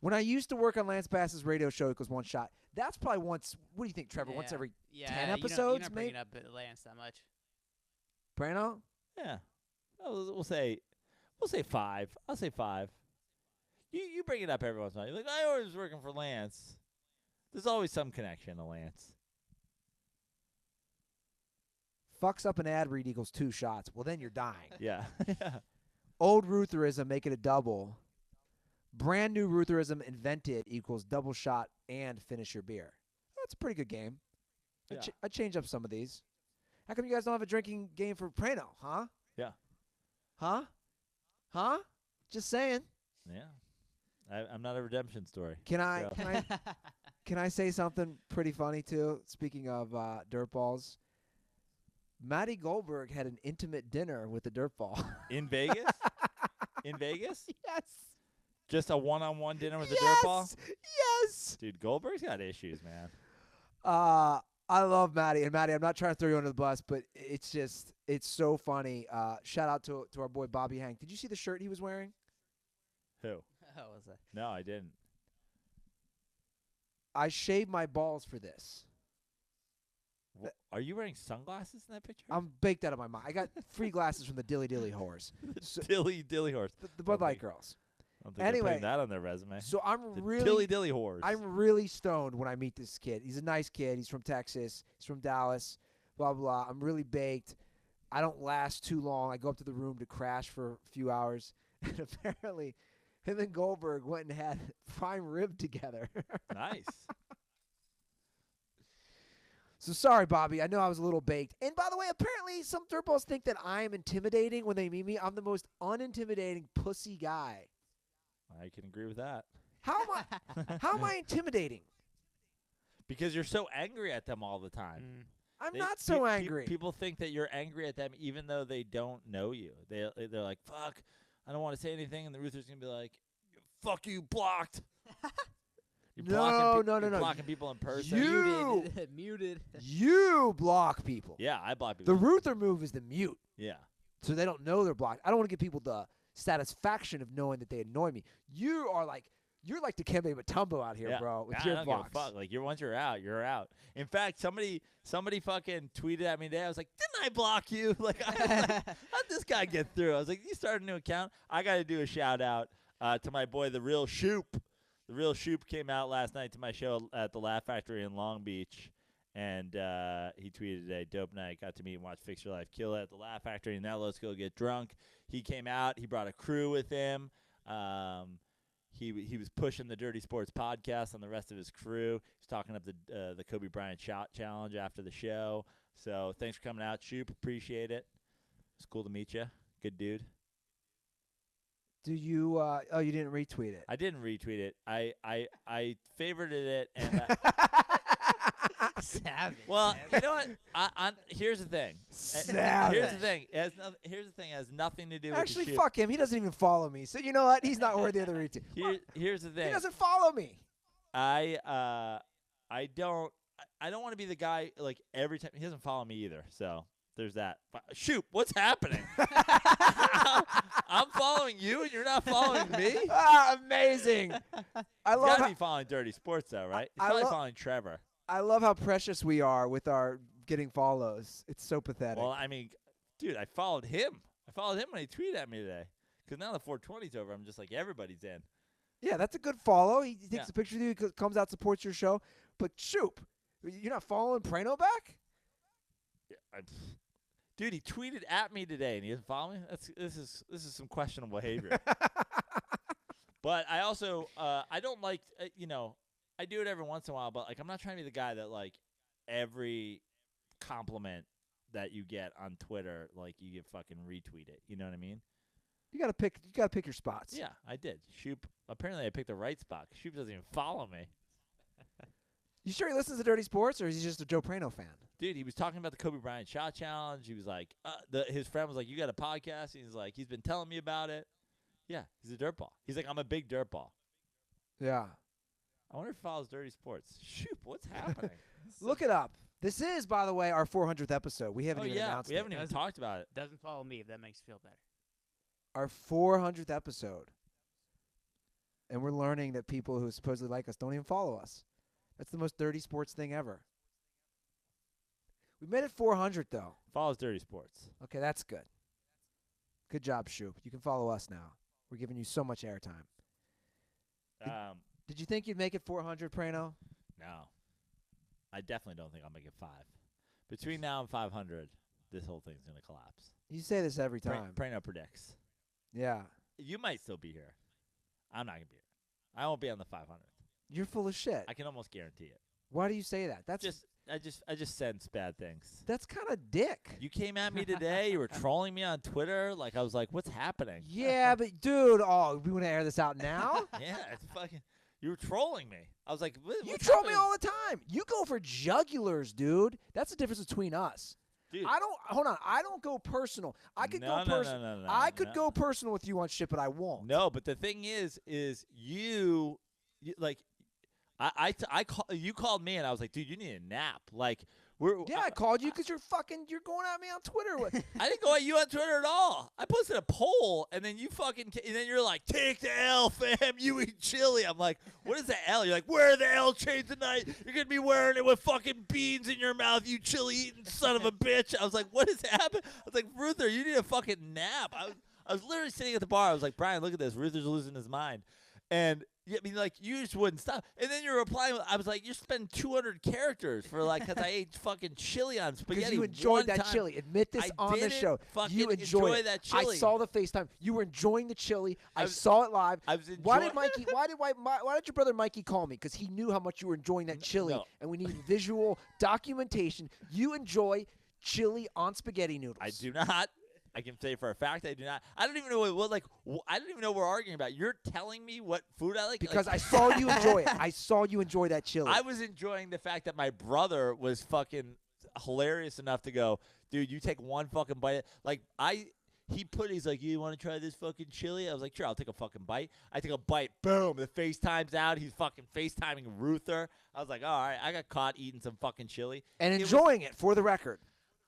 When I used to work on Lance Bass's radio show, it was 1 shot. That's probably once. What do you think, Trevor? Once every 10 episodes, you're not bringing up Lance that much. Prano? Yeah. We'll say 5. I'll say 5. You bring it up every once in a while. You're like, I always was working for Lance. There's always some connection to Lance. Fucks up an ad read equals 2 shots. Well, then you're dying. Yeah. Old Rutherism, make it a double. Brand new Rutherism invented equals double shot and finish your beer. That's a pretty good game. Yeah. I change up some of these. How come you guys don't have a drinking game for Prano, huh? Yeah. Huh? Just saying. Yeah. I'm not a redemption story. Can I So. can I say something pretty funny too? Speaking of dirtballs, Matty Goldberg had an intimate dinner with the dirtball. In Vegas? In Vegas? Yes. Just a one-on-one dinner with the Yes. dirtball? Yes. Dude, Goldberg's got issues, man. I love Matty. And Matty, I'm not trying to throw you under the bus, but it's so funny. Shout out to our boy Bobby Hank. Did you see the shirt he was wearing? Who? How was that? No, I didn't. I shaved my balls for this. Are you wearing sunglasses in that picture? I'm baked out of my mind. I got free glasses from the Dilly Dilly whores. So, Dilly horse. the Bud Light girls. I don't think they're Anyway, putting that on their resume. So I'm The really Dilly horse. I'm really stoned when I meet this kid. He's a nice kid. He's from Texas. He's from Dallas. Blah, blah. I'm really baked. I don't last too long. I go up to the room to crash for a few hours. And apparently, him and Goldberg went and had prime rib together. Nice. So sorry, Bobby. I know I was a little baked. And by the way, apparently some dirtballs think that I'm intimidating when they meet me. I'm the most unintimidating pussy guy. I can agree with that. How am I intimidating? Because you're so angry at them all the time. I'm not so angry. People think that you're angry at them even though they don't know you. They're like, fuck, I don't want to say anything. And the Ruther's going to be like, fuck you, blocked. You're blocking people in person. Muted. You block people. Yeah, I block people. The Ruther move is the mute. Yeah. So they don't know they're blocked. I don't want to give people the satisfaction of knowing that they annoy me. You're like the Kembe Mutombo out here, Yeah. with I your don't give a blocks. fuck. Like, once you're out, you're out. In fact, somebody fucking tweeted at me today. I was like, didn't I block you? Like, how'd this guy get through? I was like, you started a new account? I got to do a shout out to my boy, The Real Shoop. The Real Shoop came out last night to my show at the Laugh Factory in Long Beach. And he tweeted today, dope night, got to meet and watch Fix Your Life Kill It at the Laugh Factory. Now let's go get drunk. He came out. He brought a crew with him. He was pushing the Dirty Sports podcast on the rest of his crew. He's talking up the Kobe Bryant shot challenge after the show. So thanks for coming out, Shoop. Appreciate it. It's cool to meet you. Good dude. Do you? You didn't retweet it. I didn't retweet it. I favorited it and. Savage. Well, you know what? Here's the thing. Savage. Here's the thing. Here's the thing. It has nothing to do with Actually, the shoot. fuck him. He doesn't even follow me. So you know what? He's not worthy of the retweet. Here's the thing. He doesn't follow me. I don't want to be the guy like every time. He doesn't follow me either. So there's that. Shoot, what's happening? I'm following you and you're not following me. Amazing. I You love gotta be following Dirty Sports though, right? He's I probably lo- following Trevor. I love how precious we are with our getting follows. It's so pathetic. Well, I mean, dude, I followed him. I followed him when he tweeted at me today. Because now the 420's over, I'm just like, everybody's in. Yeah, that's a good follow. He takes Yeah. a picture of you, comes out, supports your show. But Shoop, you're not following Prano back? Yeah, dude, he tweeted at me today, and he doesn't follow me. This is some questionable behavior. But I also I don't like I do it every once in a while, but like I'm not trying to be the guy that like every compliment that you get on Twitter, like you get fucking retweet it. You know what I mean? You gotta pick your spots. Yeah, I did. Shoop. Apparently, I picked the right spot. Shoop doesn't even follow me. You sure he listens to Dirty Sports, or is he just a Joe Prano fan? Dude, he was talking about the Kobe Bryant shot challenge. He was like, his friend was like, "You got a podcast?" He's like, "He's been telling me about it." Yeah, he's a dirtball. He's like, "I'm a big dirtball." Yeah. I wonder if he follows Dirty Sports. Shoot, what's happening? Look it up. This is, by the way, our 400th episode. We haven't even announced we haven't it. even talked about it. Doesn't follow me if that makes you feel better. Our 400th episode. And we're learning that people who supposedly like us don't even follow us. That's the most Dirty Sports thing ever. We made it 400, though. Follows Dirty Sports. Okay, that's good. Good job, Shoop. You can follow us now. We're giving you so much airtime. Did you think you'd make it 400, Prano? No. I definitely don't think I'll make it 5. Between now and 500, this whole thing's gonna collapse. You say this every time. Prano predicts. Yeah. You might still be here. I'm not gonna be here. I won't be on the 500th. You're full of shit. I can almost guarantee it. Why do you say that? That's I just sense bad things. That's kind of dick. You came at me today. You were trolling me on Twitter. Like I was like, "What's happening?" Yeah, but dude, we want to air this out now? Yeah, it's fucking. You were trolling me. I was like, you troll me all the time. You go for jugulars, dude. That's the difference between us. Dude. Hold on. I don't go personal. I could go personal. No, I could go personal with you on shit, but I won't. No, but the thing is you like. You called me and I was like, dude, you need a nap. Like, I called you because you're going at me on Twitter. I didn't go at you on Twitter at all. I posted a poll and then and then you're like, take the L, fam. You eat chili. I'm like, what is the L? You're like, wear the L chain tonight. You're gonna be wearing it with fucking beans in your mouth, you chili eating son of a bitch. I was like, what is happening? I was like, Ruther, you need a fucking nap. I was literally sitting at the bar. I was like, Brian, look at this. Ruther's losing his mind. And I mean, like, you just wouldn't stop. And then you're replying. I was like, you're spending 200 characters for, like, because I ate fucking chili on spaghetti. Because you enjoyed that chili. Admit this on the show. You enjoyed that chili. I saw the FaceTime. You were enjoying the chili. I saw it live. I was enjoying. Why did your brother Mikey call me? Because he knew how much you were enjoying that chili. No. And we need visual documentation. You enjoy chili on spaghetti noodles. I do not. I can say for a fact I do not. I don't even know I don't even know what we're arguing about. You're telling me what food I like? Because I saw you enjoy it. I saw you enjoy that chili. I was enjoying the fact that my brother was fucking hilarious enough to go, dude, you take one fucking bite. Like, he's like, you want to try this fucking chili? I was like, sure, I'll take a fucking bite. I take a bite. Boom. The FaceTime's out. He's fucking FaceTiming Ruther. I was like, all right, I got caught eating some fucking chili. And enjoying it, for the record.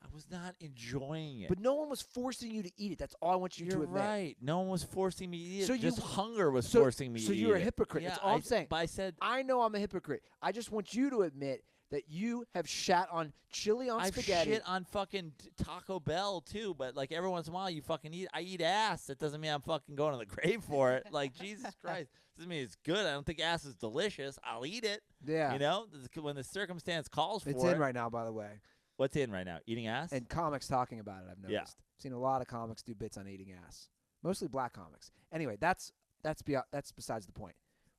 I was not enjoying it. But no one was forcing you to eat it. That's all I want you to admit. You're right. No one was forcing me to eat it. So just hunger was forcing me to eat it. So you're a hypocrite. Yeah, That's all I'm saying. But I said, I know I'm a hypocrite. I just want you to admit that you have shat on chili on spaghetti. I've shit on fucking Taco Bell, too. But, like, every once in a while, you fucking eat. I eat ass. That doesn't mean I'm fucking going to the grave for it. Like, Jesus Christ. Doesn't mean it's good. I don't think ass is delicious. I'll eat it. Yeah. You know? When the circumstance calls for it. It's in right now, by the way. What's in right now? Eating ass? And comics talking about it, I've noticed. Yeah. I've seen a lot of comics do bits on eating ass. Mostly black comics. Anyway, that's besides the point.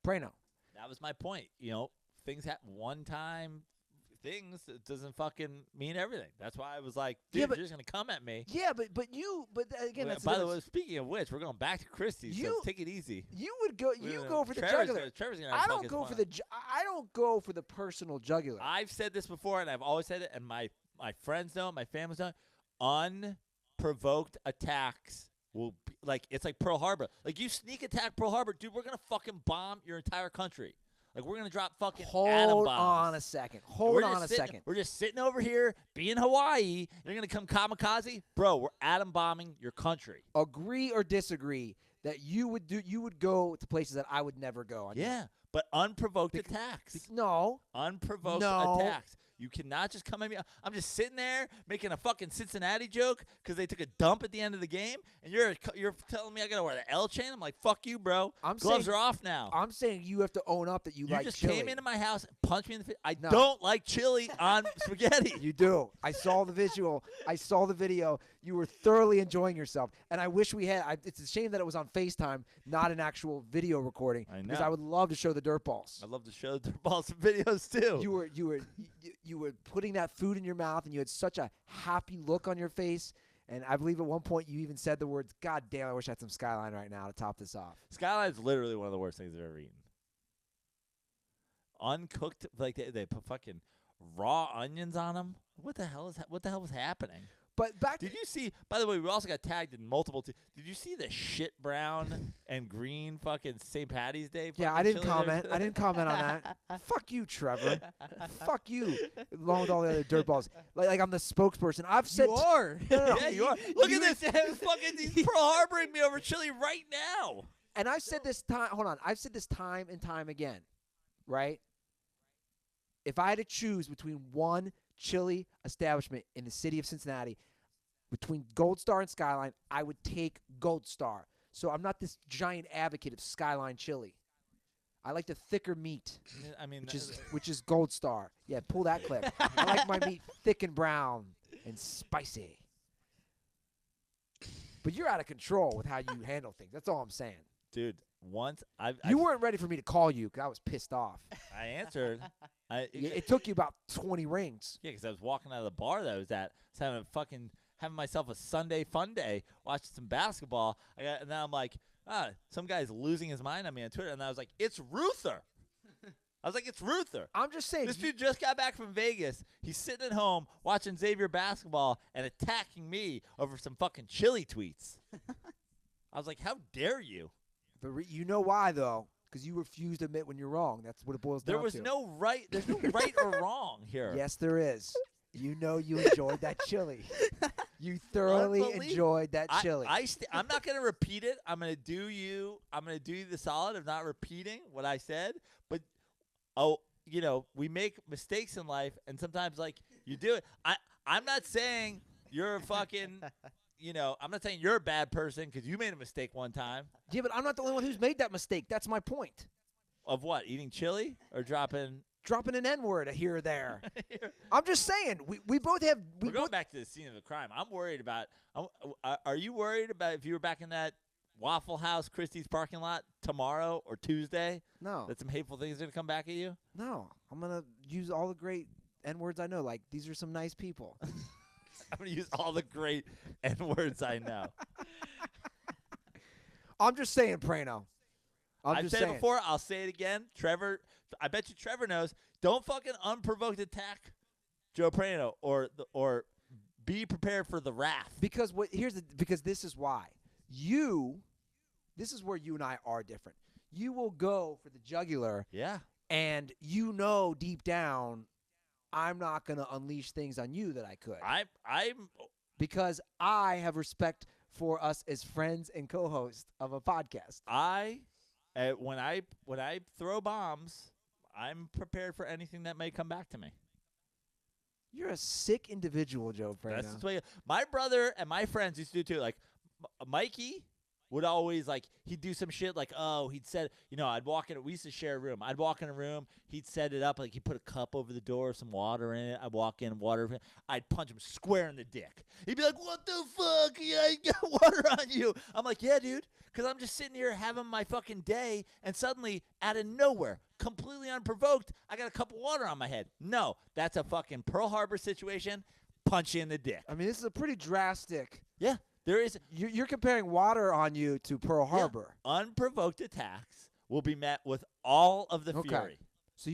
Prano. That was my point. You know, things happen one-time things. It doesn't fucking mean everything. That's why I was like, dude, you're just going to come at me. Yeah, but again, that's by the way, speaking of which, we're going back to Christie's, so take it easy. You go for the jugular. Trevor's gonna I don't go for the personal jugular. I've said this before, and I've always said it, and my friends know it, my family's know it. Unprovoked attacks will be, like, it's like Pearl Harbor. Like, you sneak attack Pearl Harbor, dude, we're going to fucking bomb your entire country. Like, we're going to drop fucking atom bombs. Hold on a second. We're just sitting over here, be in Hawaii. You're going to come kamikaze? Bro, we're atom bombing your country. Agree or disagree that you would go to places that I would never go on. Yeah, but unprovoked attacks. No. Unprovoked attacks. You cannot just come at me. I'm just sitting there making a fucking Cincinnati joke because they took a dump at the end of the game, and you're telling me I gotta wear the L chain. I'm like, fuck you, bro. Gloves are off now. I'm saying you have to own up that you like just chili. Came into my house and punched me in the face. I don't like chili on spaghetti. You do. I saw the visual. I saw the video. You were thoroughly enjoying yourself, and I wish we had. It's a shame that it was on FaceTime, not an actual video recording. I know. Because I would love to show the dirt balls. I'd love to show the dirt balls some videos too. You were putting that food in your mouth, and you had such a happy look on your face. And I believe at one point you even said the words, "God damn, I wish I had some Skyline right now to top this off." Skyline is literally one of the worst things I've ever eaten. Uncooked, like they put fucking raw onions on them. What the hell was happening? But did you see? By the way, we also got tagged in multiple. Did you see the shit brown and green fucking St. Patty's Day? Yeah, I didn't comment. I didn't comment on that. Fuck you, Trevor. Fuck you. Along with all the other dirtballs, like I'm the spokesperson. I've said you are. No. Yeah, you are. Look at this. Fucking he's Pearl Harboring me over chili right now. And I've said this time. Hold on. I've said this time and time again. Right. If I had to choose between one chili establishment in the city of Cincinnati, between Gold Star and Skyline, I would take Gold Star. So I'm not this giant advocate of Skyline chili. I like the thicker meat, which is Gold Star. Yeah, pull that clip. I like my meat thick and brown and spicy. But you're out of control with how you handle things. That's all I'm saying. Dude, once you weren't ready for me to call you because I was pissed off. I answered. It took you about 20 rings. Yeah, because I was walking out of the bar that I was at. I was having myself a Sunday fun day, watching some basketball. And then I'm like, some guy's losing his mind on me on Twitter. And I was like, it's Ruther. I was like, it's Ruther. I'm just saying. This dude just got back from Vegas. He's sitting at home watching Xavier basketball and attacking me over some fucking chili tweets. I was like, how dare you? But you know why, though? Because you refuse to admit when you're wrong. That's what it boils down to. There's no right or wrong here. Yes, there is. You know you enjoyed that chili. You thoroughly enjoyed that chili. I'm not going to repeat it. I'm going to do you the solid of not repeating what I said. But, we make mistakes in life, and sometimes, like, you do it. I'm not saying you're a fucking – I'm not saying you're a bad person because you made a mistake one time. Yeah, but I'm not the only one who's made that mistake. That's my point. Of what? Eating chili or dropping an N-word here or there. I'm just saying we both have. We're going back to the scene of the crime. I'm worried about. Are you worried about if you were back in that Waffle House Christie's parking lot tomorrow or Tuesday? No. That some hateful things are gonna come back at you? No. I'm gonna use all the great N-words I know. Like, these are some nice people. I'm going to use all the great N-words I know. I'm just saying, Prano. I've said it before. I'll say it again. Trevor, I bet you Trevor knows. Don't fucking unprovoked attack Joe Prano or be prepared for the wrath. Because this is why. This is where you and I are different. You will go for the jugular. Yeah. And deep down, I'm not going to unleash things on you that I could. Because I have respect for us as friends and co-hosts of a podcast. When I throw bombs, I'm prepared for anything that may come back to me. You're a sick individual, Joe Prano. That's the way my brother and my friends used to do too. Like Mikey would always, like, he'd do some shit like, he'd set, I'd walk in. We used to share a room. I'd walk in a room. He'd set it up. Like, he'd put a cup over the door, some water in it. I'd walk in, water. I'd punch him square in the dick. He'd be like, what the fuck? Yeah, I got water on you. I'm like, yeah, dude. Because I'm just sitting here having my fucking day, and suddenly, out of nowhere, completely unprovoked, I got a cup of water on my head. No, that's a fucking Pearl Harbor situation. Punch you in the dick. I mean, this is a pretty drastic. Yeah. There is. You're comparing water on you to Pearl Harbor. Yeah. Unprovoked attacks will be met with all of the fury. So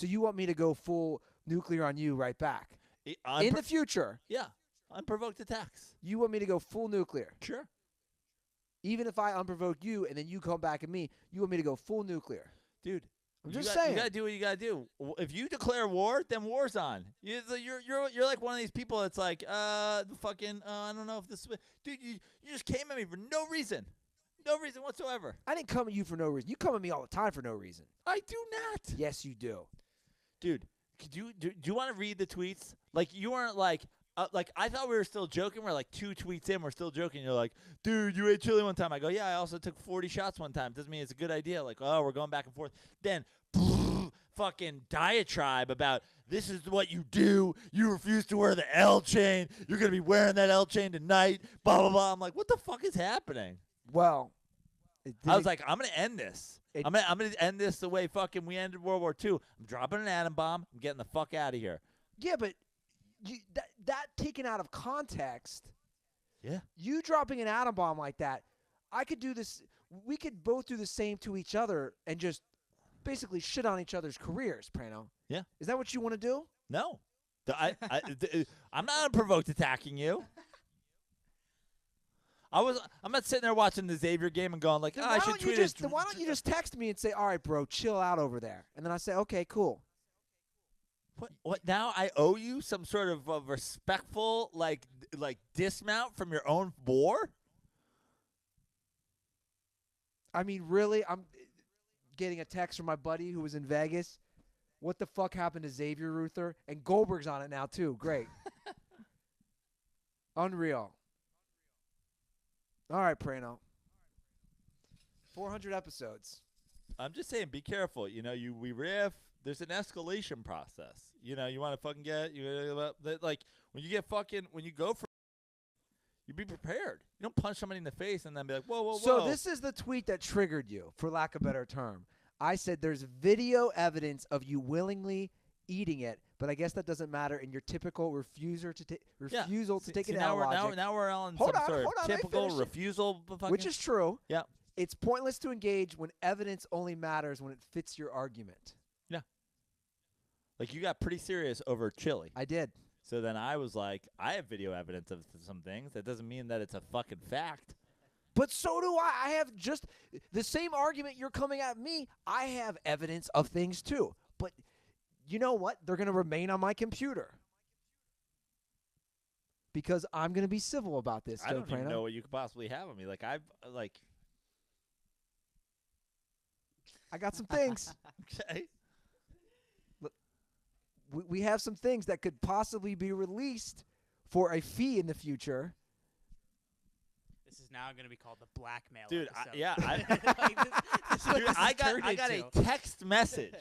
you want me to go full nuclear on you right back in the future? Yeah, unprovoked attacks. You want me to go full nuclear? Sure. Even if I unprovoke you and then you come back at me, you want me to go full nuclear, dude? I'm just saying. You gotta do what you gotta do. If you declare war, then war's on. You're like one of these people that's like, I don't know if this, dude. You just came at me for no reason whatsoever. I didn't come at you for no reason. You come at me all the time for no reason. I do not. Yes, you do, dude. Do you want to read the tweets? Like, you weren't like. I thought we were still joking. We're like 2 tweets in. We're still joking. You're like, dude, you ate chili one time. I go, yeah, I also took 40 shots one time. Doesn't mean it's a good idea. Like, oh, we're going back and forth. Then, fucking diatribe about this is what you do. You refuse to wear the L chain. You're going to be wearing that L chain tonight. Blah, blah, blah. I'm like, what the fuck is happening? Well, I was like, I'm going to end this. I'm going to end this the way fucking we ended World War II. I'm dropping an atom bomb. I'm getting the fuck out of here. Yeah, but that taken out of context, yeah, you dropping an atom bomb like that, I could do this. We could both do the same to each other and just basically shit on each other's careers, Prano. Yeah. Is that what you want to do? No. I'm not unprovoked attacking you. I'm not sitting there watching the Xavier game and going like, I should tweet it. Why don't you just text me and say, all right, bro, chill out over there. And then I say, okay, cool. What now? I owe you some sort of respectful like dismount from your own war? I mean, really? I'm getting a text from my buddy who was in Vegas. What the fuck happened to Xavier Ruther? And Goldberg's on it now, too. Great. Unreal. All right, Prano. 400 episodes. I'm just saying, be careful. We riff. There's an escalation process. You want to fucking get like when you go for. You be prepared. You don't punch somebody in the face and then be like, whoa, whoa, whoa. So this is the tweet that triggered you, for lack of a better term. I said there's video evidence of you willingly eating it, but I guess that doesn't matter in your typical refusal to take it out logic. Now we're on Hold some on, sort hold of on, typical refusal. Which is true. Yeah. It's pointless to engage when evidence only matters when it fits your argument. Yeah. Like you got pretty serious over chili. I did. So then I was like, I have video evidence of some things. That doesn't mean that it's a fucking fact. But so do I. I have just the same argument you're coming at me. I have evidence of things too. But you know what? They're going to remain on my computer. Because I'm going to be civil about this. I don't even know what you could possibly have on me. Like I got some things. Okay. We have some things that could possibly be released for a fee in the future. This is now going to be called the blackmail Dude, episode. I got a text message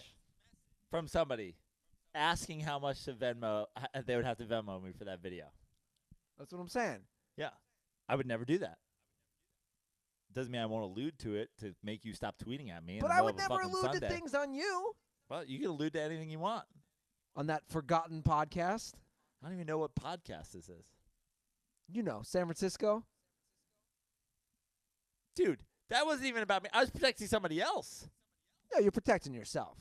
from somebody asking how much to Venmo they would have to Venmo me for that video. That's what I'm saying. Yeah. I would never do that. Doesn't mean I won't allude to it to make you stop tweeting at me. But I would never allude to things on you. Well, you can allude to anything you want. On that forgotten podcast? I don't even know what podcast this is. You know, San Francisco. Dude, that wasn't even about me. I was protecting somebody else. No, you're protecting yourself.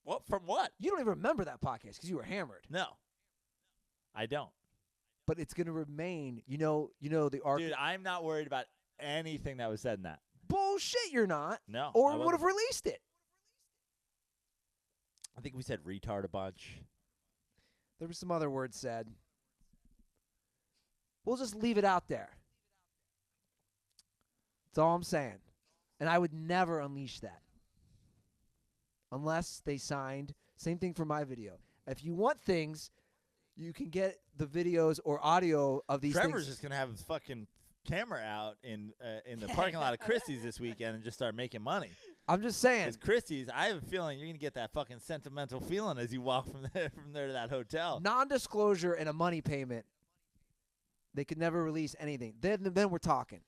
What? From what? You don't even remember that podcast because you were hammered. No. I don't. But it's going to remain, you know the arc. Dude, I'm not worried about anything that was said in that. Bullshit, you're not. No. Or would have released it. I think we said retard a bunch. There were some other words said. We'll just leave it out there. That's all I'm saying. And I would never unleash that. Unless they signed. Same thing for my video. If you want things, you can get the videos or audio of these Trevor's things. just going to have his fucking camera out in the parking lot of Christie's this weekend and just start making money. I'm just saying. Because Christie's, I have a feeling you're going to get that fucking sentimental feeling as you walk from there to that hotel. Non-disclosure and a money payment. They could never release anything. Then we're talking.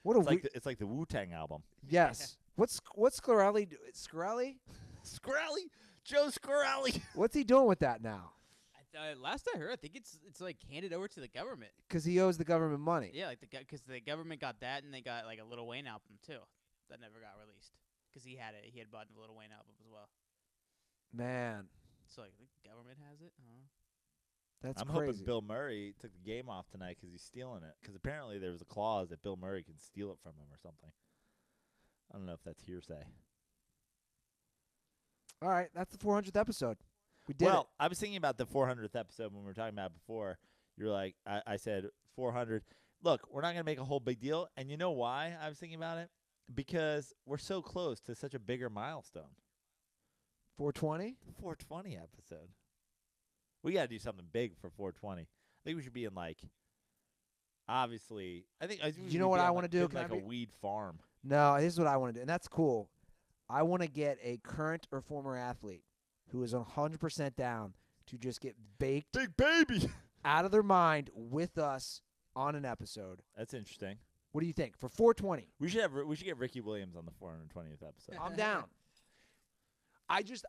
What it's like the Wu-Tang album. Yes. What's Scarelli? Scarelli? Joe Scarelli. What's he doing with that now? Last I heard, I think it's like handed over to the government. Because he owes the government money. Yeah, like because the government got that, and they got like a Lil Wayne album too. That never got released because he had it. He had bought the Lil Wayne album as well. Man, so like the government has it. That's I'm crazy. hoping Bill Murray took the game off tonight because he's stealing it. Because apparently there was a clause that Bill Murray can steal it from him or something. I don't know if that's hearsay. All right, that's the 400th episode. We did Well, I was thinking about the 400th episode when we were talking about it before. You're like, I said 400. Look, we're not going to make a whole big deal. And you know why I was thinking about it? Because we're so close to such a bigger milestone. 420? The 420 episode. We got to do something big for 420. I think we should be in obviously, you know what I want to do? Like a weed farm. No, this is what I want to do. And that's cool. I want to get a current or former athlete who is 100% down to just get baked Big baby out of their mind with us on an episode. That's interesting. What do you think? For 420. We should get Ricky Williams on the 420th episode. I'm down.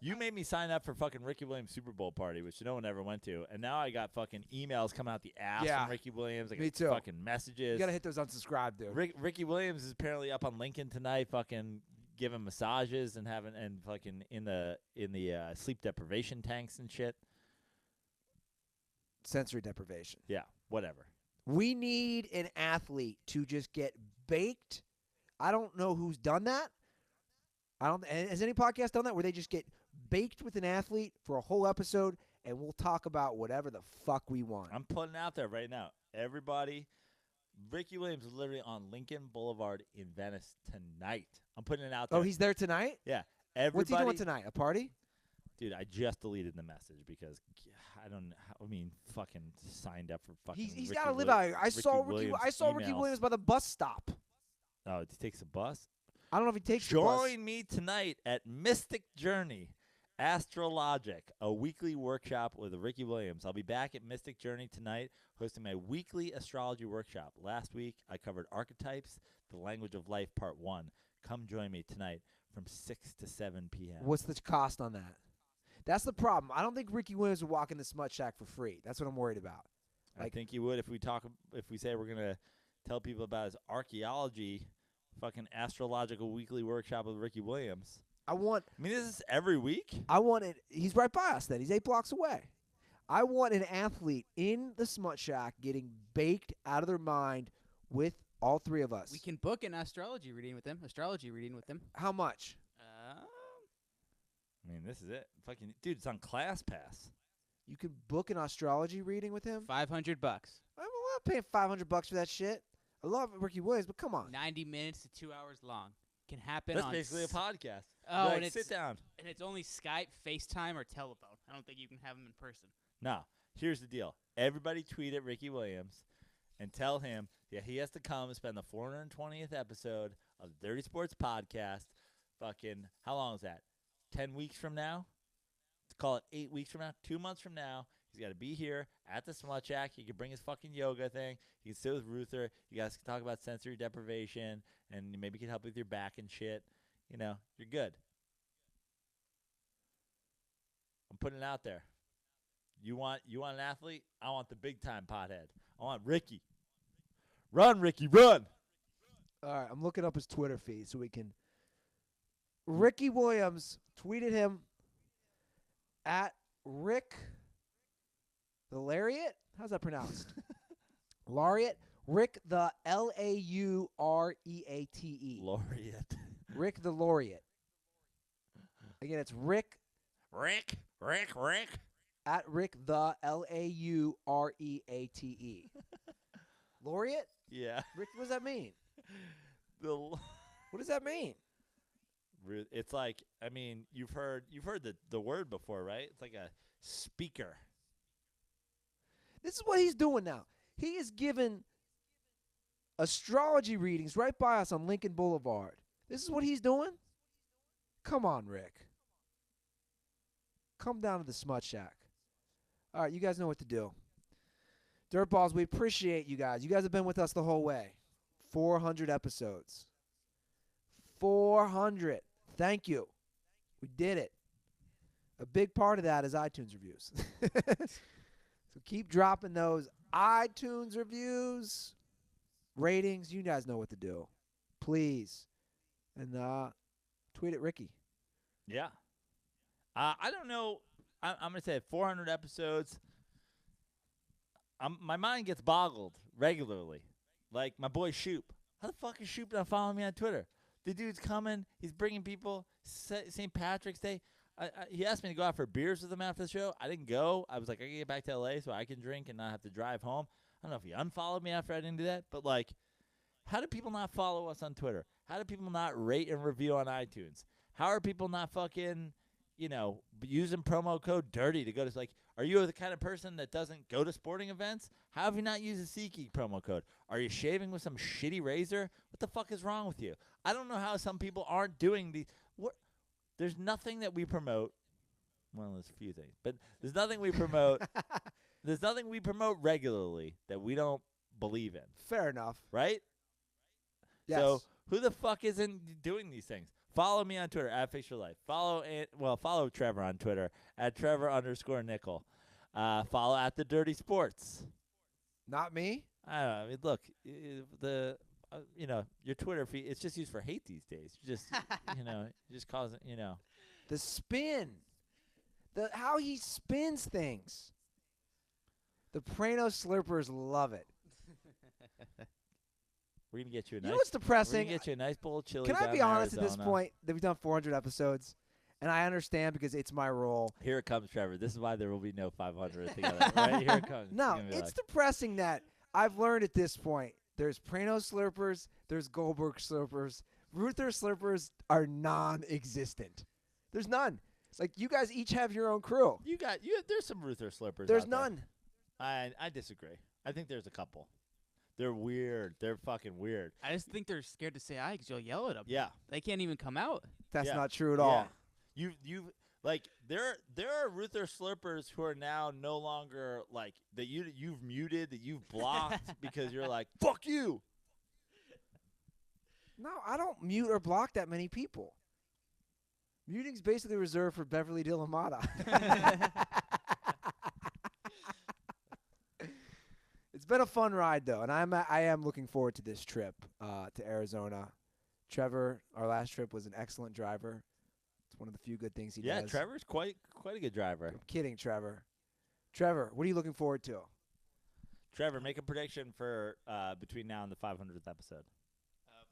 You made me sign up for fucking Ricky Williams Super Bowl party, which no one ever went to, and now I got fucking emails coming out the ass from Ricky Williams. I me got too. Fucking messages. You gotta hit those unsubscribe, dude. Ricky Williams is apparently up on Lincoln tonight, fucking giving massages and fucking in the sleep deprivation tanks and shit. Sensory deprivation. Yeah, whatever. We need an athlete to just get baked. I don't know who's done that. Has any podcast done that where they just get baked with an athlete for a whole episode and we'll talk about whatever the fuck we want? I'm putting it out there right now. Everybody, Ricky Williams is literally on Lincoln Boulevard in Venice tonight. I'm putting it out there. Oh, he's there tonight? Yeah. Everybody, what's he doing tonight? A party? Dude, I just deleted the message because fucking signed up for fucking. He's got to live out here. I saw Ricky Williams by the bus stop. Oh, he takes a bus? I don't know if he takes the bus. Join me tonight at Mystic Journey Astrologic, a weekly workshop with Ricky Williams. I'll be back at Mystic Journey tonight, hosting my weekly astrology workshop. Last week, I covered archetypes, the language of life, part 1. Come join me tonight from 6 to 7 p.m. What's the cost on that? That's the problem. I don't think Ricky Williams would walk in the Smut Shack for free. That's what I'm worried about. I think he would if we say we're going to tell people about his archaeology, fucking astrological weekly workshop with Ricky Williams. I mean, this is every week? I want it. He's right by us then. He's 8 blocks away. I want an athlete in the Smut Shack getting baked out of their mind with all 3 of us. We can book an astrology reading with him. How much? I mean, this is it. Fucking dude, it's on ClassPass. You can book an astrology reading with him? $500. I'm not paying $500 for that shit. I love Ricky Williams, but come on. 90 minutes to 2 hours long. Can happen That's on basically a podcast. Oh, like, and sit down. And it's only Skype, FaceTime, or telephone. I don't think you can have him in person. No. Here's the deal. Everybody tweet at Ricky Williams and tell him that he has to come and spend the 420th episode of the Dirty Sports Podcast. Fucking, how long is that? 10 weeks from now? Let's call it 8 weeks from now. 2 months from now. He's got to be here at the Smut Shack. He can bring his fucking yoga thing. He can sit with Ruther. You guys can talk about sensory deprivation, and maybe he can help with your back and shit. You know, you're good. I'm putting it out there. You want an athlete? I want the big-time pothead. I want Ricky. Run, Ricky, run. All right, I'm looking up his Twitter feed so we can. Ricky Williams tweeted him at Rick the Lariat. How's that pronounced? Laureate. Rick the Laureate. Laureate. Rick the Laureate. Again, it's Rick. Rick. At Rick the Laureate. Laureate? Yeah. Rick, what does that mean? What does that mean? It's like, I mean, you've heard the word before, right? It's like a speaker. This is what he's doing now. He is giving astrology readings right by us on Lincoln Boulevard. This is what he's doing? Come on, Rick. Come down to the Smut Shack. All right, you guys know what to do. Dirtballs, we appreciate you guys. You guys have been with us the whole way. 400 episodes. 400. Thank you. We did it. A big part of that is iTunes reviews. So keep dropping those iTunes reviews, ratings. You guys know what to do. Please. And tweet at Ricky. Yeah. I don't know. I'm going to say 400 episodes. My mind gets boggled regularly. Like my boy Shoop. How the fuck is Shoop not following me on Twitter? The dude's coming. He's bringing people. St. Patrick's Day. He asked me to go out for beers with him after the show. I didn't go. I was like, I can get back to L.A. so I can drink and not have to drive home. I don't know if he unfollowed me after I didn't do that. But, like, how do people not follow us on Twitter? How do people not rate and review on iTunes? How are people not fucking, using promo code DIRTY to go to, like, are you the kind of person that doesn't go to sporting events? How have you not used a SeatGeek promo code? Are you shaving with some shitty razor? What the fuck is wrong with you? I don't know how some people aren't doing these. There's nothing that we promote. Well, there's a few things, but there's nothing we promote. There's nothing we promote regularly that we don't believe in. Fair enough. Right? Yes. So who the fuck isn't doing these things? Follow me on Twitter at Fix Your Life. Follow Trevor on Twitter at Trevor_Nickel. Follow at The Dirty Sports. Not me. I don't know. I mean, look, your Twitter feed, it's just used for hate these days. Just, just causing, The spin. How he spins things. The Prano Slurpers love it. We're going to get you a nice. You know what's depressing? We're going to get you a nice bowl of chili. Can I be honest at this point that we've done 400 episodes? And I understand because it's my role. Here it comes, Trevor. This is why there will be no 500 together. Right? Here it comes. No, it's depressing that I've learned at this point. There's Prano Slurpers. There's Goldberg Slurpers. Ruther Slurpers are non-existent. There's none. It's like you guys each have your own crew. There's some Ruther Slurpers. There's none. I disagree. I think there's a couple. They're weird. They're fucking weird. I just think they're scared to say hi because you'll yell at them. Yeah. They can't even come out. That's not true at all. You Like there are Ruther Slurpers who are now no longer like that. You've muted, that you've blocked because you're like fuck you. No, I don't mute or block that many people. Muting's basically reserved for Beverly Dillamata. It's been a fun ride though, and I am looking forward to this trip to Arizona. Trevor, our last trip, was an excellent driver. It's one of the few good things he does. Yeah, Trevor's quite a good driver. I'm kidding, Trevor. Trevor, what are you looking forward to? Trevor, make a prediction for between now and the 500th episode.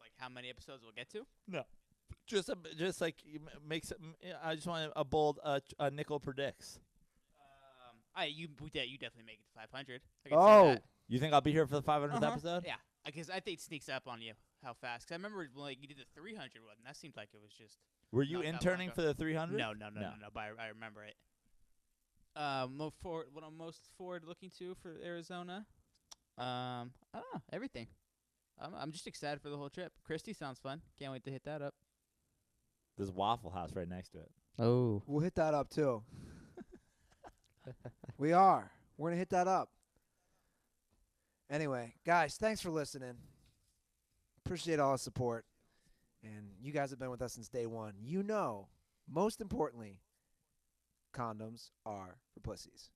Like how many episodes we'll get to? No, just like make some. I just want a bold nickel predicts. You definitely make it to 500. Oh, you think I'll be here for the 500th episode? Yeah, because I think it sneaks up on you how fast. Because I remember like you did the 300 one. That seemed like it was just. Were you interning for the 300? No. But I remember it. What I'm most forward looking to for Arizona, I don't know, everything. I'm just excited for the whole trip. Christie sounds fun. Can't wait to hit that up. There's a Waffle House right next to it. Oh, we'll hit that up too. We are. We're gonna hit that up. Anyway, guys, thanks for listening. Appreciate all the support. And you guys have been with us since day one. You know, most importantly, condoms are for pussies.